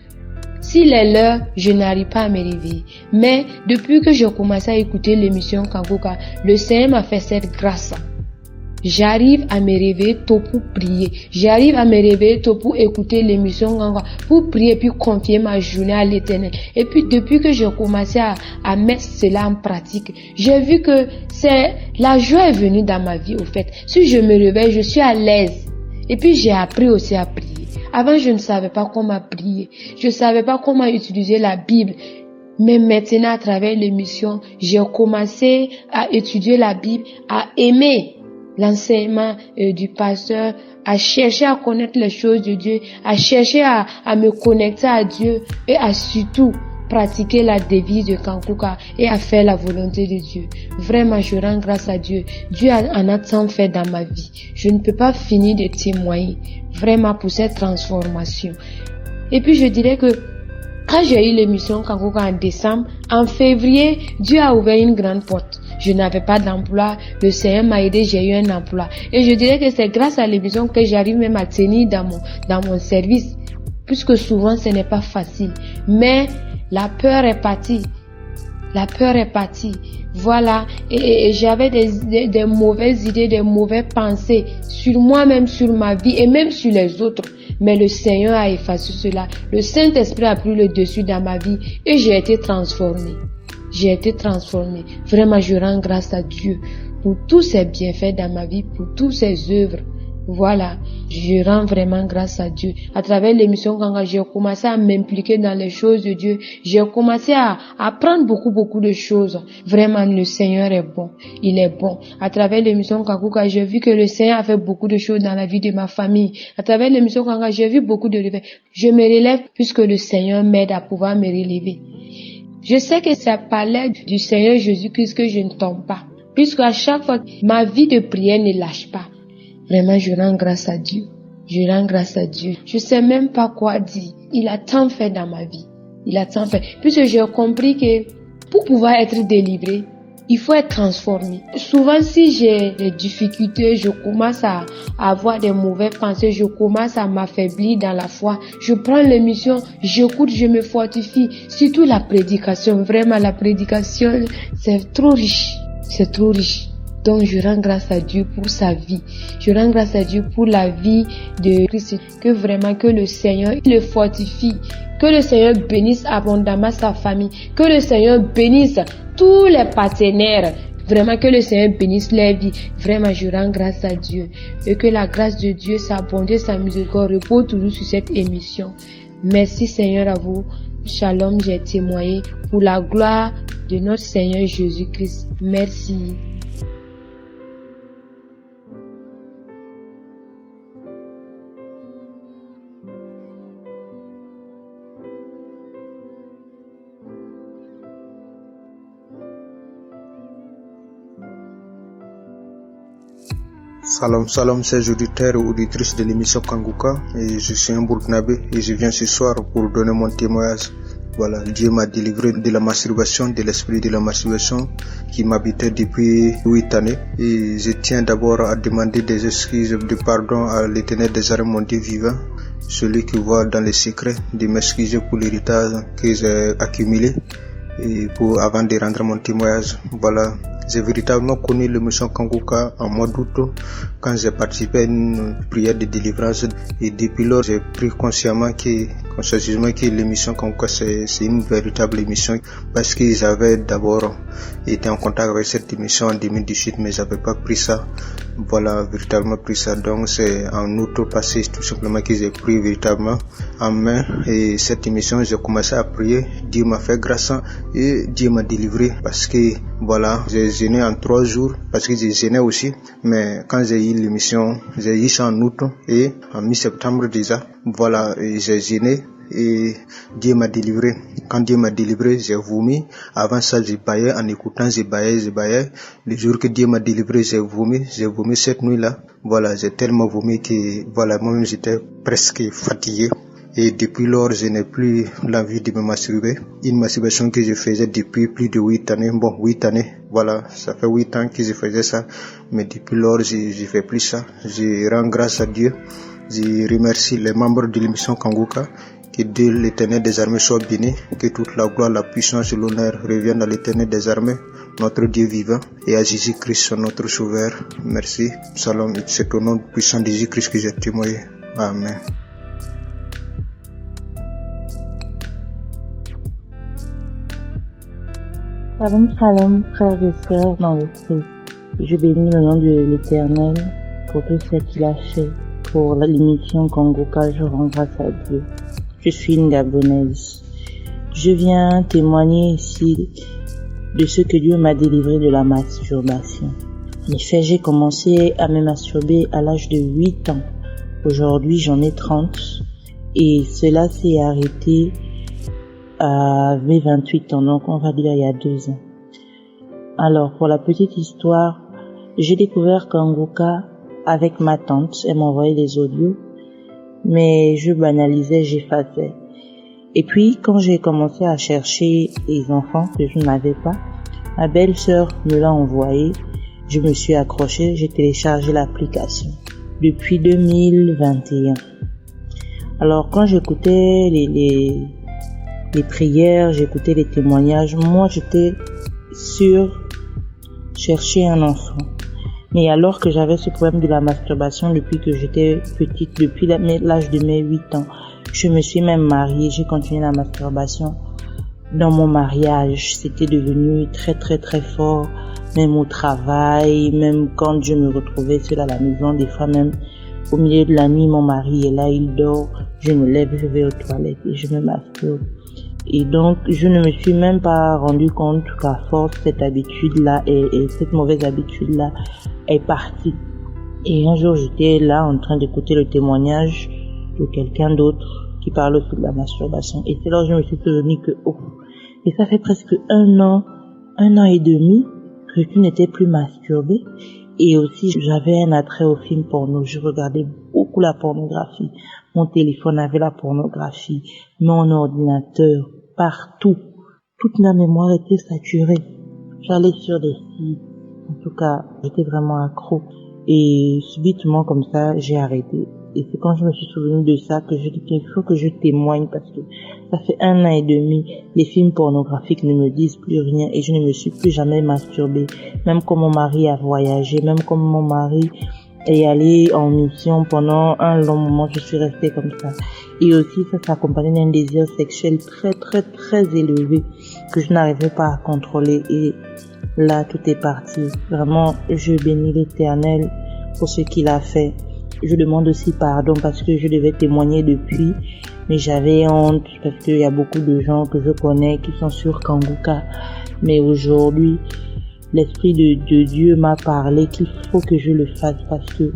S'il est l'heure, je n'arrive pas à me réveiller. Mais depuis que j'ai commencé à écouter l'émission Kanguka, le Seigneur m'a fait cette grâce. J'arrive à me réveiller tôt pour prier. J'arrive à me réveiller tôt pour écouter l'émission Kanguka, pour prier puis confier ma journée à l'Éternel. Et puis depuis que j'ai commencé à mettre cela en pratique, j'ai vu que la joie est venue dans ma vie au fait. Si je me réveille, je suis à l'aise. Et puis j'ai appris aussi à prier. Avant, je ne savais pas comment prier. Je ne savais pas comment utiliser la Bible. Mais maintenant, à travers l'émission, j'ai commencé à étudier la Bible, à aimer l'enseignement du pasteur, à chercher à connaître les choses de Dieu, à chercher à me connecter à Dieu et à surtout pratiquer la devise de Kanguka et à faire la volonté de Dieu. Vraiment, je rends grâce à Dieu. Dieu en a tant fait dans ma vie. Je ne peux pas finir de témoigner vraiment pour cette transformation. Et puis je dirais que quand j'ai eu l'émission Kanguka en décembre, en février, Dieu a ouvert une grande porte. Je n'avais pas d'emploi, le Seigneur m'a aidé, j'ai eu un emploi. Et je dirais que c'est grâce à l'émission que j'arrive même à tenir dans mon service, puisque souvent ce n'est pas facile. Mais la peur est partie. La peur est partie. Voilà. Et j'avais des mauvaises idées, des mauvaises pensées sur moi-même, sur ma vie et même sur les autres. Mais le Seigneur a effacé cela. Le Saint-Esprit a pris le dessus dans ma vie et j'ai été transformée. J'ai été transformée. Vraiment, je rends grâce à Dieu pour tous ses bienfaits dans ma vie, pour toutes ses œuvres. Voilà, je rends vraiment grâce à Dieu. À travers l'émission Kanguka, j'ai commencé à m'impliquer dans les choses de Dieu. J'ai commencé à apprendre beaucoup de choses. Vraiment, le Seigneur est bon. Il est bon. À travers l'émission Kanguka, j'ai vu que le Seigneur a fait beaucoup de choses dans la vie de ma famille. À travers l'émission Kanguka, j'ai vu beaucoup de relèves. Je me relève puisque le Seigneur m'aide à pouvoir me relever. Je sais que c'est par l'aide du Seigneur Jésus-Christ que je ne tombe pas. Puisque à chaque fois, ma vie de prière ne lâche pas. Vraiment, je rends grâce à Dieu. Je rends grâce à Dieu. Je sais même pas quoi dire. Il a tant fait dans ma vie. Il a tant fait. Puisque j'ai compris que pour pouvoir être délivré, il faut être transformé. Souvent, si j'ai des difficultés, je commence à avoir des mauvaises pensées, je commence à m'affaiblir dans la foi. Je prends l'émission, j'écoute, je me fortifie. Surtout la prédication. Vraiment, la prédication, c'est trop riche. C'est trop riche. Donc, je rends grâce à Dieu pour sa vie. Je rends grâce à Dieu pour la vie de Christ. Que vraiment, que le Seigneur le fortifie. Que le Seigneur bénisse abondamment sa famille. Que le Seigneur bénisse tous les partenaires. Vraiment, que le Seigneur bénisse leur vie. Vraiment, je rends grâce à Dieu. Et que la grâce de Dieu, sa bonté, sa miséricorde repose toujours sur cette émission. Merci Seigneur à vous. Shalom, j'ai témoigné pour la gloire de notre Seigneur Jésus-Christ. Merci. Salam, chers auditeurs et auditrices de l'émission Kanguka, et je suis un Burkinabé et je viens ce soir pour donner mon témoignage. Voilà, Dieu m'a délivré de la masturbation, de l'esprit de la masturbation qui m'habitait depuis 8 années, et je tiens d'abord à demander des excuses, de pardon à l'Éternel des armées, mon Dieu vivant, celui qui voit dans les secrets, de m'excuser pour l'héritage que j'ai accumulé et avant de rendre mon témoignage. Voilà. J'ai véritablement connu l'émission Kanguka en mois d'août quand j'ai participé à une prière de délivrance, et depuis lors j'ai pris consciemment que l'émission Kanguka c'est une véritable émission, parce que j'avais d'abord été en contact avec cette émission en 2018 mais j'avais pas pris ça. Voilà, véritablement pris ça. Donc c'est en août passé tout simplement que j'ai pris véritablement en main et cette émission. J'ai commencé à prier, Dieu m'a fait grâce et Dieu m'a délivré, parce que voilà, j'ai jeûné en 3 jours parce que j'ai jeûné aussi, mais quand j'ai eu l'émission, j'ai eu ça en août et en mi-septembre déjà, voilà, et j'ai jeûné et Dieu m'a délivré. Quand Dieu m'a délivré, j'ai vomi. Avant ça, j'ai baillé, en écoutant, j'ai baillé. Le jour que Dieu m'a délivré, j'ai vomi cette nuit-là. Voilà, j'ai tellement vomi que, voilà, moi-même j'étais presque fatigué. Et depuis lors, je n'ai plus l'envie de me masturber. Une masturbation que je faisais depuis plus de 8 années. Bon, 8 années. Voilà, ça fait 8 ans que je faisais ça. Mais depuis lors, je fais plus ça. Je rends grâce à Dieu. Je remercie les membres de l'émission Kanguka Que Dieu, l'Éternel des armées, soit béni. Que toute la gloire, la puissance et l'honneur reviennent à l'Éternel des armées, notre Dieu vivant, et à Jésus-Christ, notre Sauveur. Merci. Salam. C'est au nom puissant de Jésus-Christ que j'ai témoigné. Amen. Shalom, shalom, frères et sœurs dans le Christ. Je bénis le nom de l'Éternel pour tout ce qu'il a fait. Pour l'émission Kanguka, je rends grâce à Dieu. Je suis une Gabonaise. Je viens témoigner ici de ce que Dieu m'a délivré de la masturbation. En effet, j'ai commencé à me masturber à l'âge de 8 ans. Aujourd'hui, j'en ai 30. Et cela s'est arrêté à mes 28 ans, donc on va dire il y a 2 ans. Alors, pour la petite histoire, j'ai découvert Kanguka avec ma tante. Elle m'envoyait des audios, mais je banalisais, j'effaçais. Et puis, quand j'ai commencé à chercher les enfants que je n'avais pas, ma belle-sœur me l'a envoyé. Je me suis accrochée, j'ai téléchargé l'application depuis 2021. Alors, quand j'écoutais les prières, j'écoutais les témoignages, moi j'étais sur chercher un enfant. Mais alors que j'avais ce problème de la masturbation depuis que j'étais petite, depuis l'âge de mes 8 ans, je me suis même mariée, j'ai continué la masturbation dans mon mariage. C'était devenu très très très fort, même au travail, même quand je me retrouvais seule à la maison, des fois même au milieu de la nuit, mon mari est là, il dort, je me lève, je vais aux toilettes et je me masturbe. Et donc, je ne me suis même pas rendu compte qu'à force, cette habitude-là et cette mauvaise habitude-là est partie. Et un jour, j'étais là en train d'écouter le témoignage de quelqu'un d'autre qui parle aussi de la masturbation. Et c'est là où je me suis souvenu que, et ça fait presque 1 an et demi que je n'étais plus masturbée. Et aussi, j'avais un attrait au film porno. Je regardais beaucoup la pornographie. Mon téléphone avait la pornographie. Mon ordinateur, partout. Toute ma mémoire était saturée. J'allais sur des sites. En tout cas, j'étais vraiment accro. Et subitement, comme ça, j'ai arrêté. Et c'est quand je me suis souvenu de ça que je dis qu'il faut que je témoigne parce que ça fait 1 an et demi, les films pornographiques ne me disent plus rien et je ne me suis plus jamais masturbée. Même quand mon mari a voyagé, même quand mon mari est allé en mission pendant un long moment, je suis restée comme ça. Et aussi, ça s'accompagnait d'un désir sexuel très très très élevé que je n'arrivais pas à contrôler et là, tout est parti. Vraiment, je bénis l'Éternel pour ce qu'il a fait. Je demande aussi pardon parce que je devais témoigner depuis, mais j'avais honte parce qu'il y a beaucoup de gens que je connais qui sont sur Kanguka. Mais aujourd'hui, l'Esprit de Dieu m'a parlé qu'il faut que je le fasse parce que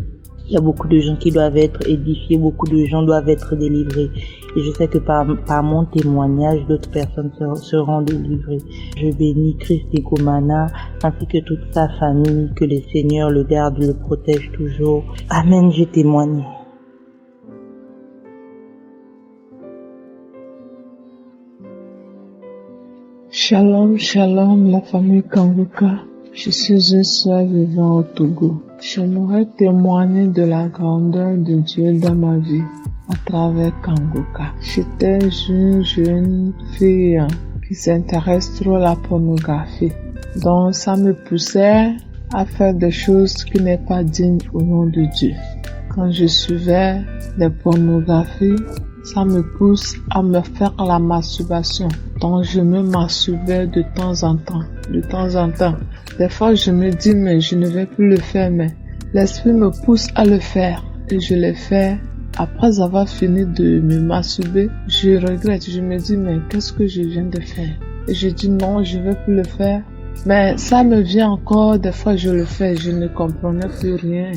il y a beaucoup de gens qui doivent être édifiés, beaucoup de gens doivent être délivrés. Et je sais que par mon témoignage, d'autres personnes seront délivrées. Je bénis Christ Egomana ainsi que toute sa famille, que le Seigneur le garde, le protège toujours. Amen, je témoigne. Shalom, shalom, la famille Kanguka. Je suis une sœur vivant au Togo. J'aimerais témoigner de la grandeur de Dieu dans ma vie à travers Kanguka. J'étais une jeune fille qui s'intéresse trop à la pornographie. Donc ça me poussait à faire des choses qui n'est pas dignes au nom de Dieu. Quand je suivais les pornographies, ça me pousse à me faire la masturbation. Donc je me masturbais de temps en temps. Des fois je me dis mais je ne vais plus le faire, mais l'esprit me pousse à le faire. Et je le fais. Après avoir fini de me masturber, je regrette. Je me dis mais qu'est-ce que je viens de faire? Et je dis non, je ne vais plus le faire. Mais ça me vient encore, des fois je le fais, je ne comprenais plus rien.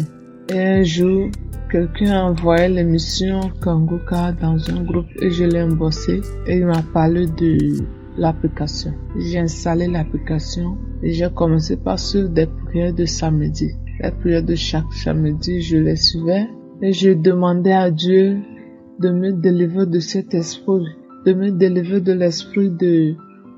Et un jour, quelqu'un a envoyé l'émission Kanguka dans un groupe et je l'ai embossé et il m'a parlé de l'application. J'ai installé l'application et j'ai commencé par suivre des prières de samedi. Les prières de chaque samedi, je les suivais et je demandais à Dieu de me délivrer de cet esprit, de me délivrer de l'esprit de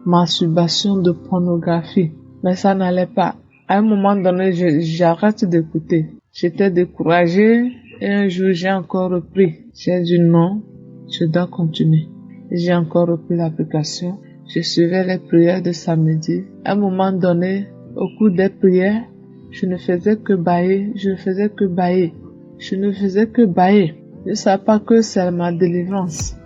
masturbation, de pornographie. Mais ça n'allait pas. À un moment donné, j'arrête d'écouter. J'étais découragée et un jour j'ai encore repris. J'ai dit non, je dois continuer. J'ai encore repris l'application. Je suivais les prières de samedi. À un moment donné, au cours des prières, je ne faisais que bâiller. Je ne faisais que bâiller. Je ne savais pas que c'est ma délivrance.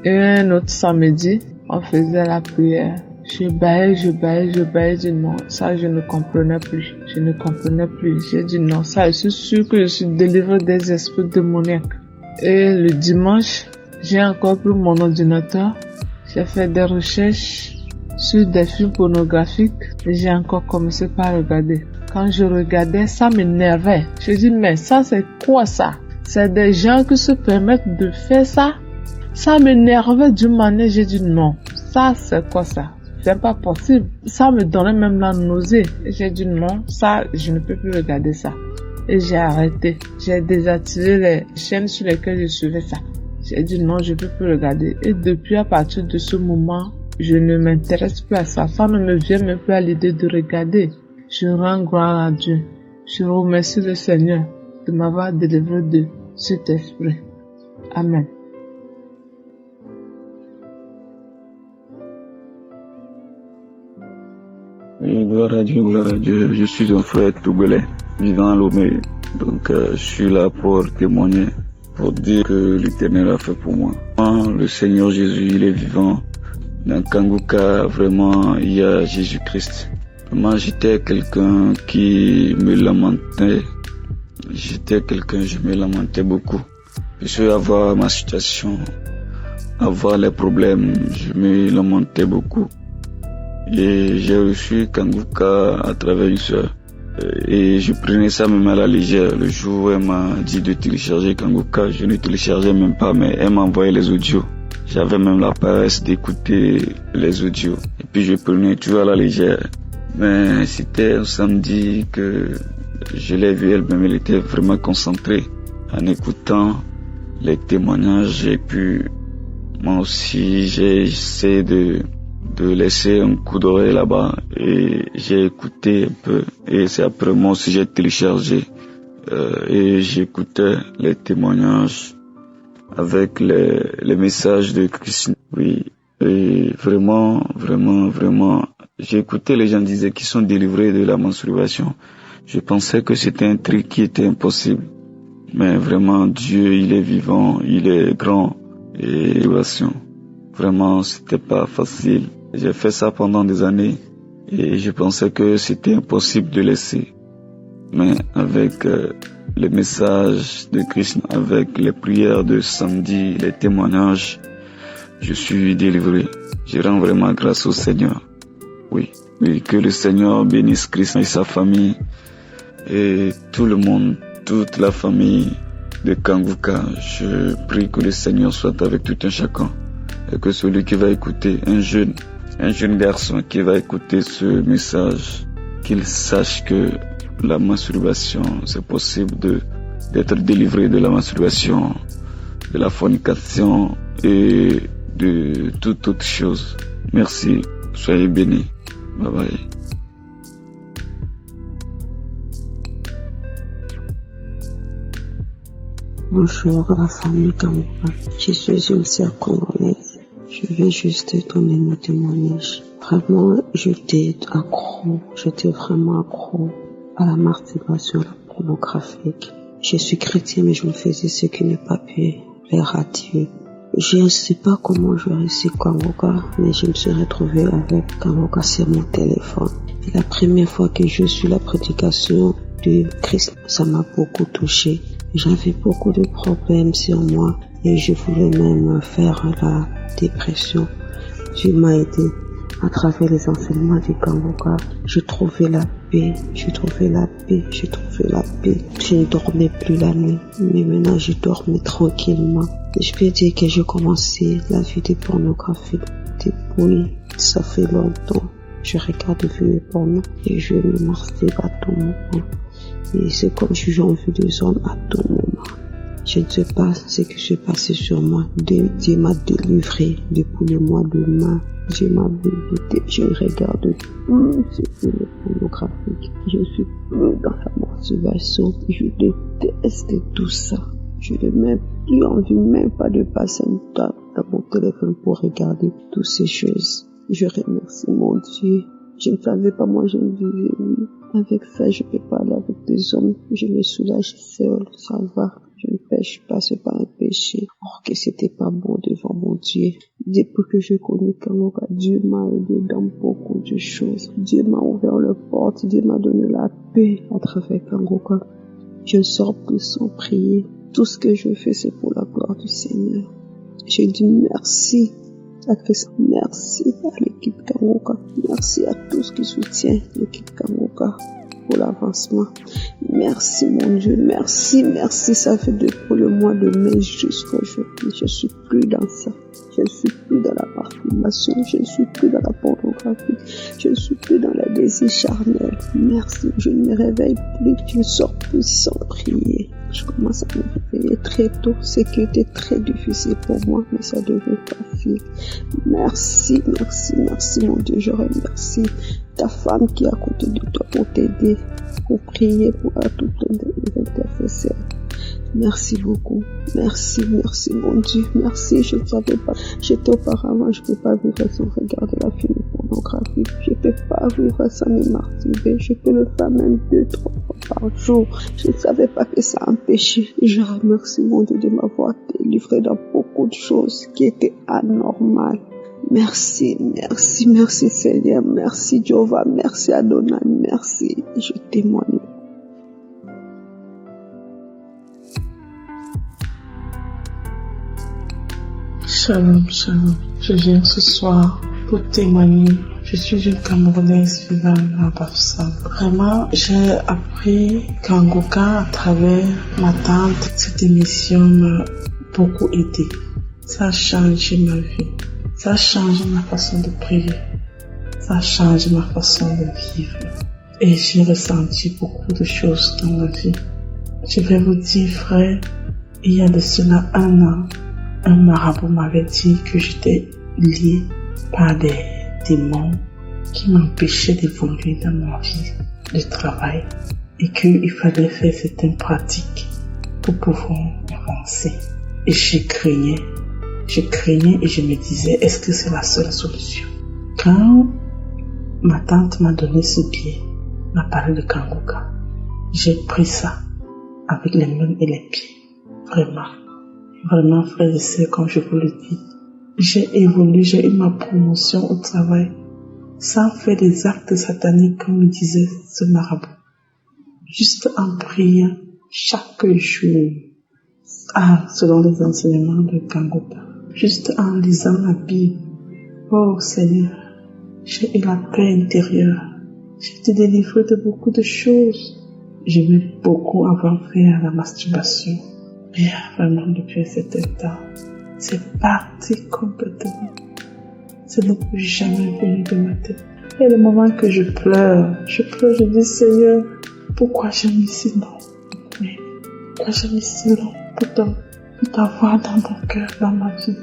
Et un autre samedi, on faisait la prière. Je bâillais, j'ai dit non, ça je ne comprenais plus. J'ai dit non, ça je suis sûr que je suis délivré des esprits démoniaques. Et le dimanche, j'ai encore pris mon ordinateur, j'ai fait des recherches sur des films pornographiques et j'ai encore commencé par regarder. Quand je regardais, ça m'énervait. Je dis mais ça c'est quoi ça? C'est des gens qui se permettent de faire ça? Ça m'énervait d'une manière, j'ai dit non, ça c'est quoi ça? C'est pas possible. Ça me donnait même la nausée. Et j'ai dit non, ça, je ne peux plus regarder ça. Et j'ai arrêté. J'ai désactivé les chaînes sur lesquelles je suivais ça. J'ai dit non, je ne peux plus regarder. Et depuis, à partir de ce moment, je ne m'intéresse plus à ça. Ça ne me vient même plus à l'idée de regarder. Je rends gloire à Dieu. Je remercie le Seigneur de m'avoir délivré de cet esprit. Amen. Et gloire à Dieu, je suis un frère togolais vivant à Lomé. Donc je suis là pour témoigner, pour dire que l'Éternel a fait pour moi. Le Seigneur Jésus, il est vivant. Dans Kanguka, vraiment, il y a Jésus-Christ. Moi, j'étais quelqu'un qui me lamentait. Je me lamentais beaucoup. Je suis avoir ma situation, avoir les problèmes, je me lamentais beaucoup. Et j'ai reçu Kanguka à travers une soeur. Et je prenais ça même à la légère. Le jour où elle m'a dit de télécharger Kanguka, je ne téléchargeais même pas, mais elle m'a envoyé les audios. J'avais même la paresse d'écouter les audios. Et puis je prenais tout à la légère. Mais c'était un samedi que je l'ai vue, elle-même, elle était vraiment concentrée en écoutant les témoignages. Et puis moi aussi, j'ai essayé de laisser un coup d'oreille là-bas et j'ai écouté un peu et c'est après moi aussi j'ai téléchargé et j'écoutais les témoignages avec les messages de Christ. Oui, et vraiment, j'ai écouté les gens disaient qu'ils sont délivrés de la menstruation. Je pensais que c'était un truc qui était impossible, mais vraiment Dieu, il est vivant, il est grand et vraiment c'était pas facile. J'ai fait ça pendant des années et je pensais que c'était impossible de laisser. Mais avec les messages de Christ, avec les prières de samedi, les témoignages, je suis délivré. Je rends vraiment grâce au Seigneur. Oui, que le Seigneur bénisse Christ et sa famille et tout le monde, toute la famille de Kanguka. Je prie que le Seigneur soit avec tout un chacun et que celui qui va écouter, un jeune garçon qui va écouter ce message, qu'il sache que la masturbation, c'est possible d'être délivré de la masturbation, de la fornication et de toute autre chose. Merci, soyez bénis. Bye bye. Bonjour la famille Kanguka. Je suis une sœur congolaise. Je vais juste donner mon témoignage. Vraiment, j'étais vraiment accro à la masturbation, à la pornographique. Je suis chrétienne, mais je me faisais ce qui n'est pas pu plaire à Dieu. Je ne sais pas comment j'ai réussi Kanguka, mais je me suis retrouvée avec Kanguka sur mon téléphone. Et la première fois que je suis la prédication de Christ, ça m'a beaucoup touchée. J'avais beaucoup de problèmes sur moi et je voulais même faire la dépression. Dieu m'a aidé à travers les enseignements du Kanguka. Je trouvais la paix. Je ne dormais plus la nuit, mais maintenant je dormais tranquillement. Et je peux dire que j'ai commencé la vie de pornographie depuis, ça fait longtemps. Je regarde des films porno et je me masturbe à tout moment. Et c'est comme si j'ai envie de zone à tout moment. Je ne sais pas ce qui s'est passé sur moi. Dieu m'a délivré depuis le mois de mars. Dieu m'a délivré. Je regarde plus ce film pornographique. Je suis plus dans la masturbation. Je déteste tout ça. Je n'ai même plus envie, même pas de passer un dans mon téléphone pour regarder toutes ces choses. Je remercie mon Dieu. Je ne savais pas, moi je vivais, oui. Avec ça, je peux parler avec des hommes. Je me soulage seul, ça va. Je ne pêche pas, c'est pas un péché. Or que c'était pas bon devant mon Dieu. Depuis que je connais Kangoka, Dieu m'a aidé dans beaucoup de choses. Dieu m'a ouvert les portes, Dieu m'a donné la paix à travers Kangoka. Je ne sors plus sans prier. Tout ce que je fais, c'est pour la gloire du Seigneur. Je dis merci à Christ, merci à l'équipe Kangoka, merci à tous qui soutiennent l'équipe Kangoka pour l'avancement. Merci mon Dieu, merci, ça fait depuis le mois de mai jusqu'à aujourd'hui, je suis plus dans ça. Je ne suis plus dans la masturbation, je ne suis plus dans la pornographie, je ne suis plus dans la désir charnel. Merci, je ne me réveille plus, je ne sors plus sans prier. Je commence à me réveiller très tôt, ce qui était très difficile pour moi, mais ça devient facile. Merci mon Dieu, je remercie ta femme qui est à côté de toi pour t'aider, pour prier pour toutes les intercesseurs. Merci beaucoup. Merci mon Dieu. Merci, je ne savais pas. J'étais auparavant, je ne peux pas vivre sans regarder la film pornographique. Je ne peux pas vivre sans me masturber. Je peux le faire même 2-3 fois par jour. Je ne savais pas que ça empêchait. Je remercie mon Dieu de m'avoir délivré dans beaucoup de choses qui étaient anormales. Merci Seigneur. Merci Jéhovah. Merci Adonai. Merci. Je témoigne. Shalom. Je viens ce soir pour témoigner. Je suis une Camerounaise vivant à Bafoussam. Vraiment, j'ai appris Kangoka à travers ma tante. Cette émission m'a beaucoup aidé. Ça a changé ma vie. Ça a changé ma façon de prier. Ça a changé ma façon de vivre. Et j'ai ressenti beaucoup de choses dans ma vie. Je vais vous dire, frère, il y a de cela 1 an, un marabout m'avait dit que j'étais lié par des démons qui m'empêchaient d'évoluer dans ma vie de travail et qu'il fallait faire certaines pratiques pour pouvoir avancer. Et je craignais et je me disais, est-ce que c'est la seule solution? Quand ma tante m'a donné ce billet, m'a parlé de Kangoka, j'ai pris ça avec les mains et les pieds. Vraiment, frères et sœurs, comme je vous le dis, j'ai évolué, j'ai eu ma promotion au travail sans faire des actes sataniques, comme me disait ce marabout. Juste en priant chaque jour, selon les enseignements de Kangoka, juste en lisant la Bible. Oh Seigneur, j'ai eu la paix intérieure. J'ai été délivrée de beaucoup de choses. J'aimais beaucoup avant faire la masturbation. Mais vraiment, depuis un certain temps, c'est parti complètement. Ça n'est plus jamais venu de ma tête. Il y a des moments que je pleure, je dis, Seigneur, pourquoi j'ai mis si long? Mais pourquoi j'ai mis si long pour t'avoir dans mon cœur, dans ma vie?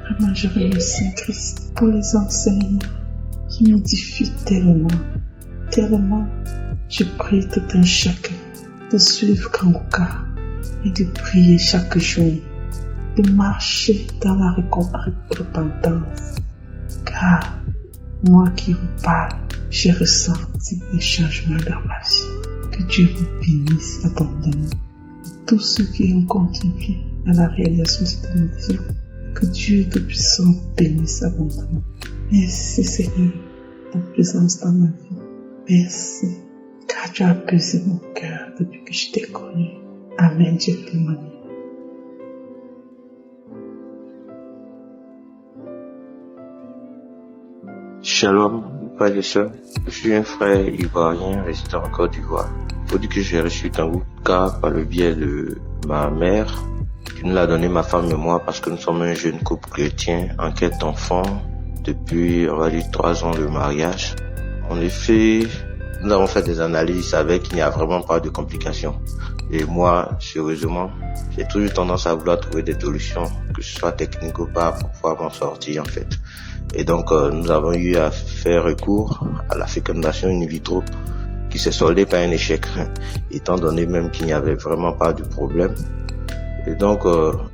Vraiment, je remercie Christ pour les enseignements qui m'édifient tellement. Je prie tout un chacun de suivre Kangoka et de prier chaque jour, de marcher dans la repentance. Car moi qui vous parle, j'ai ressenti des changements dans ma vie. Que Dieu vous bénisse abondamment. Tous ceux qui ont contribué à la réalisation de cette émission, que Dieu Tout-Puissant bénisse abondamment. Merci Seigneur, ta présence dans ma vie. Merci, car tu as apaisé mon cœur depuis que je t'ai connu. Amen, Dieu témoigne. Shalom, frères et sœurs. Je suis un frère ivoirien résident en Côte d'Ivoire. Il faut dire que j'ai reçu Kangoka par le biais de ma mère, qui nous l'a donné, ma femme et moi, parce que nous sommes un jeune couple chrétien en quête d'enfants depuis, on va dire, 3 ans de mariage. En effet, nous avons fait des analyses avec qu'il n'y a vraiment pas de complications. Et moi, sérieusement, j'ai toujours tendance à vouloir trouver des solutions, que ce soit technique ou pas, pour pouvoir m'en sortir en fait. Et donc, nous avons eu à faire recours à la fécondation in vitro, qui s'est soldée par un échec, étant donné même qu'il n'y avait vraiment pas de problème. Et donc,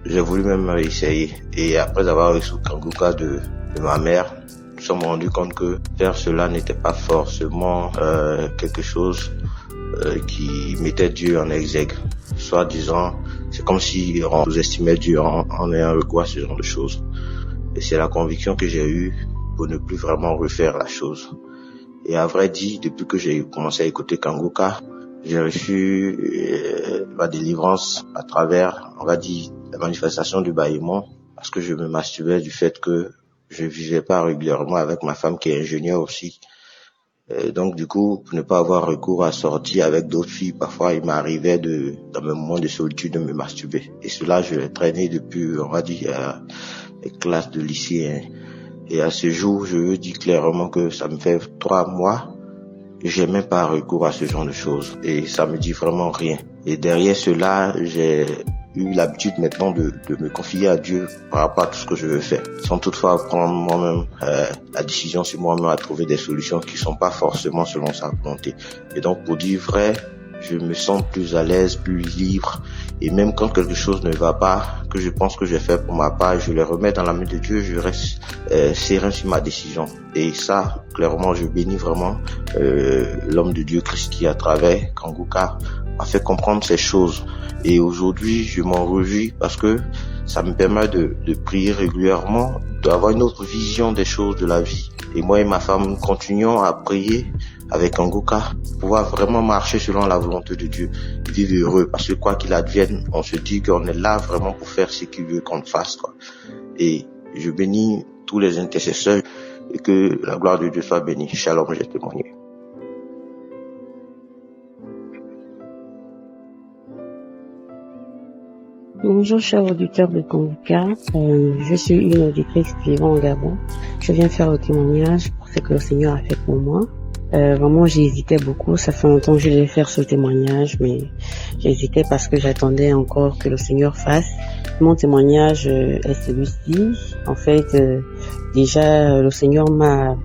j'ai voulu même essayer. Et après avoir reçu Kanguka de ma mère, nous sommes rendus compte que faire cela n'était pas forcément quelque chose qui mettait Dieu en exergue. Soit disant, c'est comme si on sous-estimait Dieu en ayant recours à ce genre de choses. Et c'est la conviction que j'ai eue pour ne plus vraiment refaire la chose. Et à vrai dire, depuis que j'ai commencé à écouter Kanguka, j'ai reçu ma délivrance à travers, on va dire, la manifestation du bâillement, parce que je me masturbais du fait que je vivais pas régulièrement avec ma femme qui est ingénieure aussi. Donc du coup, pour ne pas avoir recours à sortir avec d'autres filles, parfois il m'arrivait dans mes moments de solitude de me masturber. Et cela, je l'ai traîné depuis, on va dire, les classes de lycée. Et à ce jour, je veux dire clairement que ça me fait 3 mois que j'ai même pas recours à ce genre de choses. Et ça me dit vraiment rien. Et derrière cela, j'ai eu l'habitude maintenant de me confier à Dieu par rapport à tout ce que je veux faire, sans toutefois prendre moi-même la décision sur moi-même à trouver des solutions qui sont pas forcément selon sa volonté. Et donc, pour dire vrai, je me sens plus à l'aise, plus libre, et même quand quelque chose ne va pas, que je pense que j'ai fait pour ma part, je le remets dans la main de Dieu, je reste serein sur ma décision. Et ça, clairement, je bénis vraiment l'homme de Dieu Christ qui, à travers Kanguka, m'a fait comprendre ces choses. Et aujourd'hui, je m'en réjouis parce que ça me permet de prier régulièrement, d'avoir une autre vision des choses de la vie. Et moi et ma femme continuons à prier avec Kanguka, pouvoir vraiment marcher selon la volonté de Dieu, vivre heureux, parce que quoi qu'il advienne, on se dit qu'on est là vraiment pour faire ce qu'il veut qu'on fasse, quoi. Et je bénis tous les intercesseurs et que la gloire de Dieu soit bénie. Shalom, j'ai témoigné. Bonjour chers auditeurs de Kanguka, je suis une auditrice vivant au Gabon. Je viens faire le témoignage pour ce que le Seigneur a fait pour moi. Vraiment j'ai hésité beaucoup, ça fait longtemps que je devais faire ce témoignage, mais j'hésitais parce que j'attendais encore que le Seigneur fasse. Mon témoignage est celui-ci. En fait, déjà le Seigneur m'a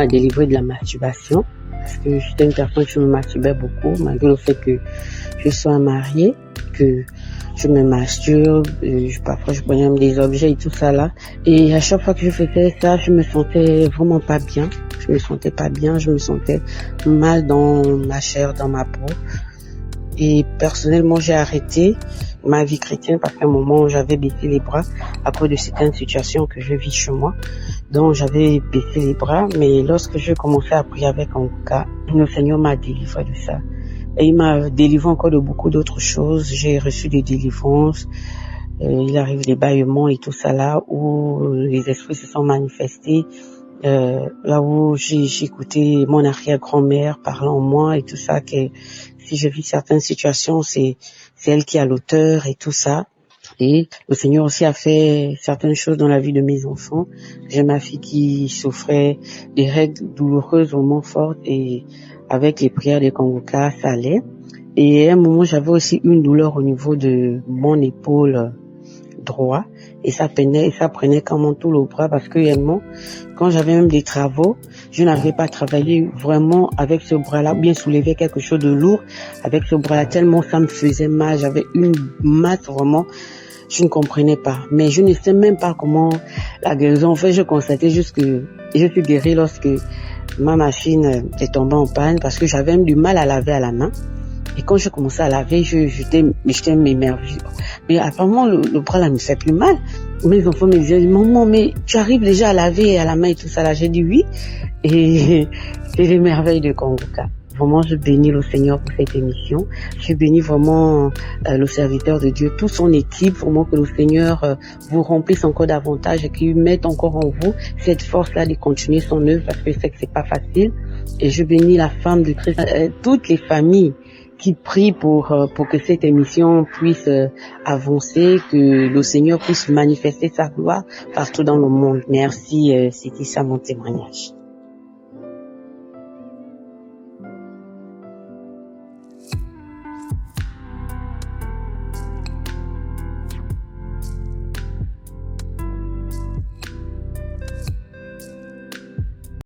délivré de la masturbation, parce que j'étais une personne qui me masturbait beaucoup, malgré le fait que je sois mariée, que je me masturbe, parfois je prenais même des objets et tout ça là. Et à chaque fois que je faisais ça, je me sentais vraiment pas bien. Je me sentais mal dans ma chair, dans ma peau. Et personnellement, j'ai arrêté ma vie chrétienne parce qu'à un moment, j'avais baissé les bras à cause de certaines situations que je vis chez moi. Donc, j'avais baissé les bras, mais lorsque je commençais à prier avec Kanguka, le Seigneur m'a délivré de ça. Et il m'a délivré encore de beaucoup d'autres choses. J'ai reçu des délivrances. Il arrive des bâillements et tout ça là où les esprits se sont manifestés. Là où j'ai écouté mon arrière-grand-mère parlant en moi et tout ça, que si je vis certaines situations, c'est elle qui a l'auteur et tout ça. Et le Seigneur aussi a fait certaines choses dans la vie de mes enfants. J'ai ma fille qui souffrait des règles douloureuses vraiment fortes et avec les prières de Kanguka, ça allait. Et à un moment, j'avais aussi une douleur au niveau de mon épaule droit et ça prenait comme tout le bras parce que réellement, quand j'avais même des travaux, je n'avais pas travaillé vraiment avec ce bras-là, bien soulever quelque chose de lourd avec ce bras-là, tellement ça me faisait mal. J'avais une masse vraiment, je ne comprenais pas. Mais je ne sais même pas comment la guérison. En fait, je constatais juste que je suis guérie lorsque ma machine est tombée en panne parce que j'avais même du mal à laver à la main. Et quand je commençais à laver, j'étais émerveillée. Mais apparemment, le bras là me fait plus mal. Mes enfants me disaient, maman, mais tu arrives déjà à laver à la main et tout ça là. J'ai dit oui. Et c'est les merveilles de Kanguka. Vraiment, je bénis le Seigneur pour cette émission. Je bénis vraiment le serviteur de Dieu, toute son équipe, vraiment que le Seigneur vous remplisse encore davantage et qu'il mette encore en vous cette force-là de continuer son œuvre parce que je sais que c'est pas facile. Et je bénis la femme de Christ, toutes les familles qui prient pour que cette émission puisse avancer, que le Seigneur puisse manifester sa gloire partout dans le monde. Merci, c'était ça mon témoignage.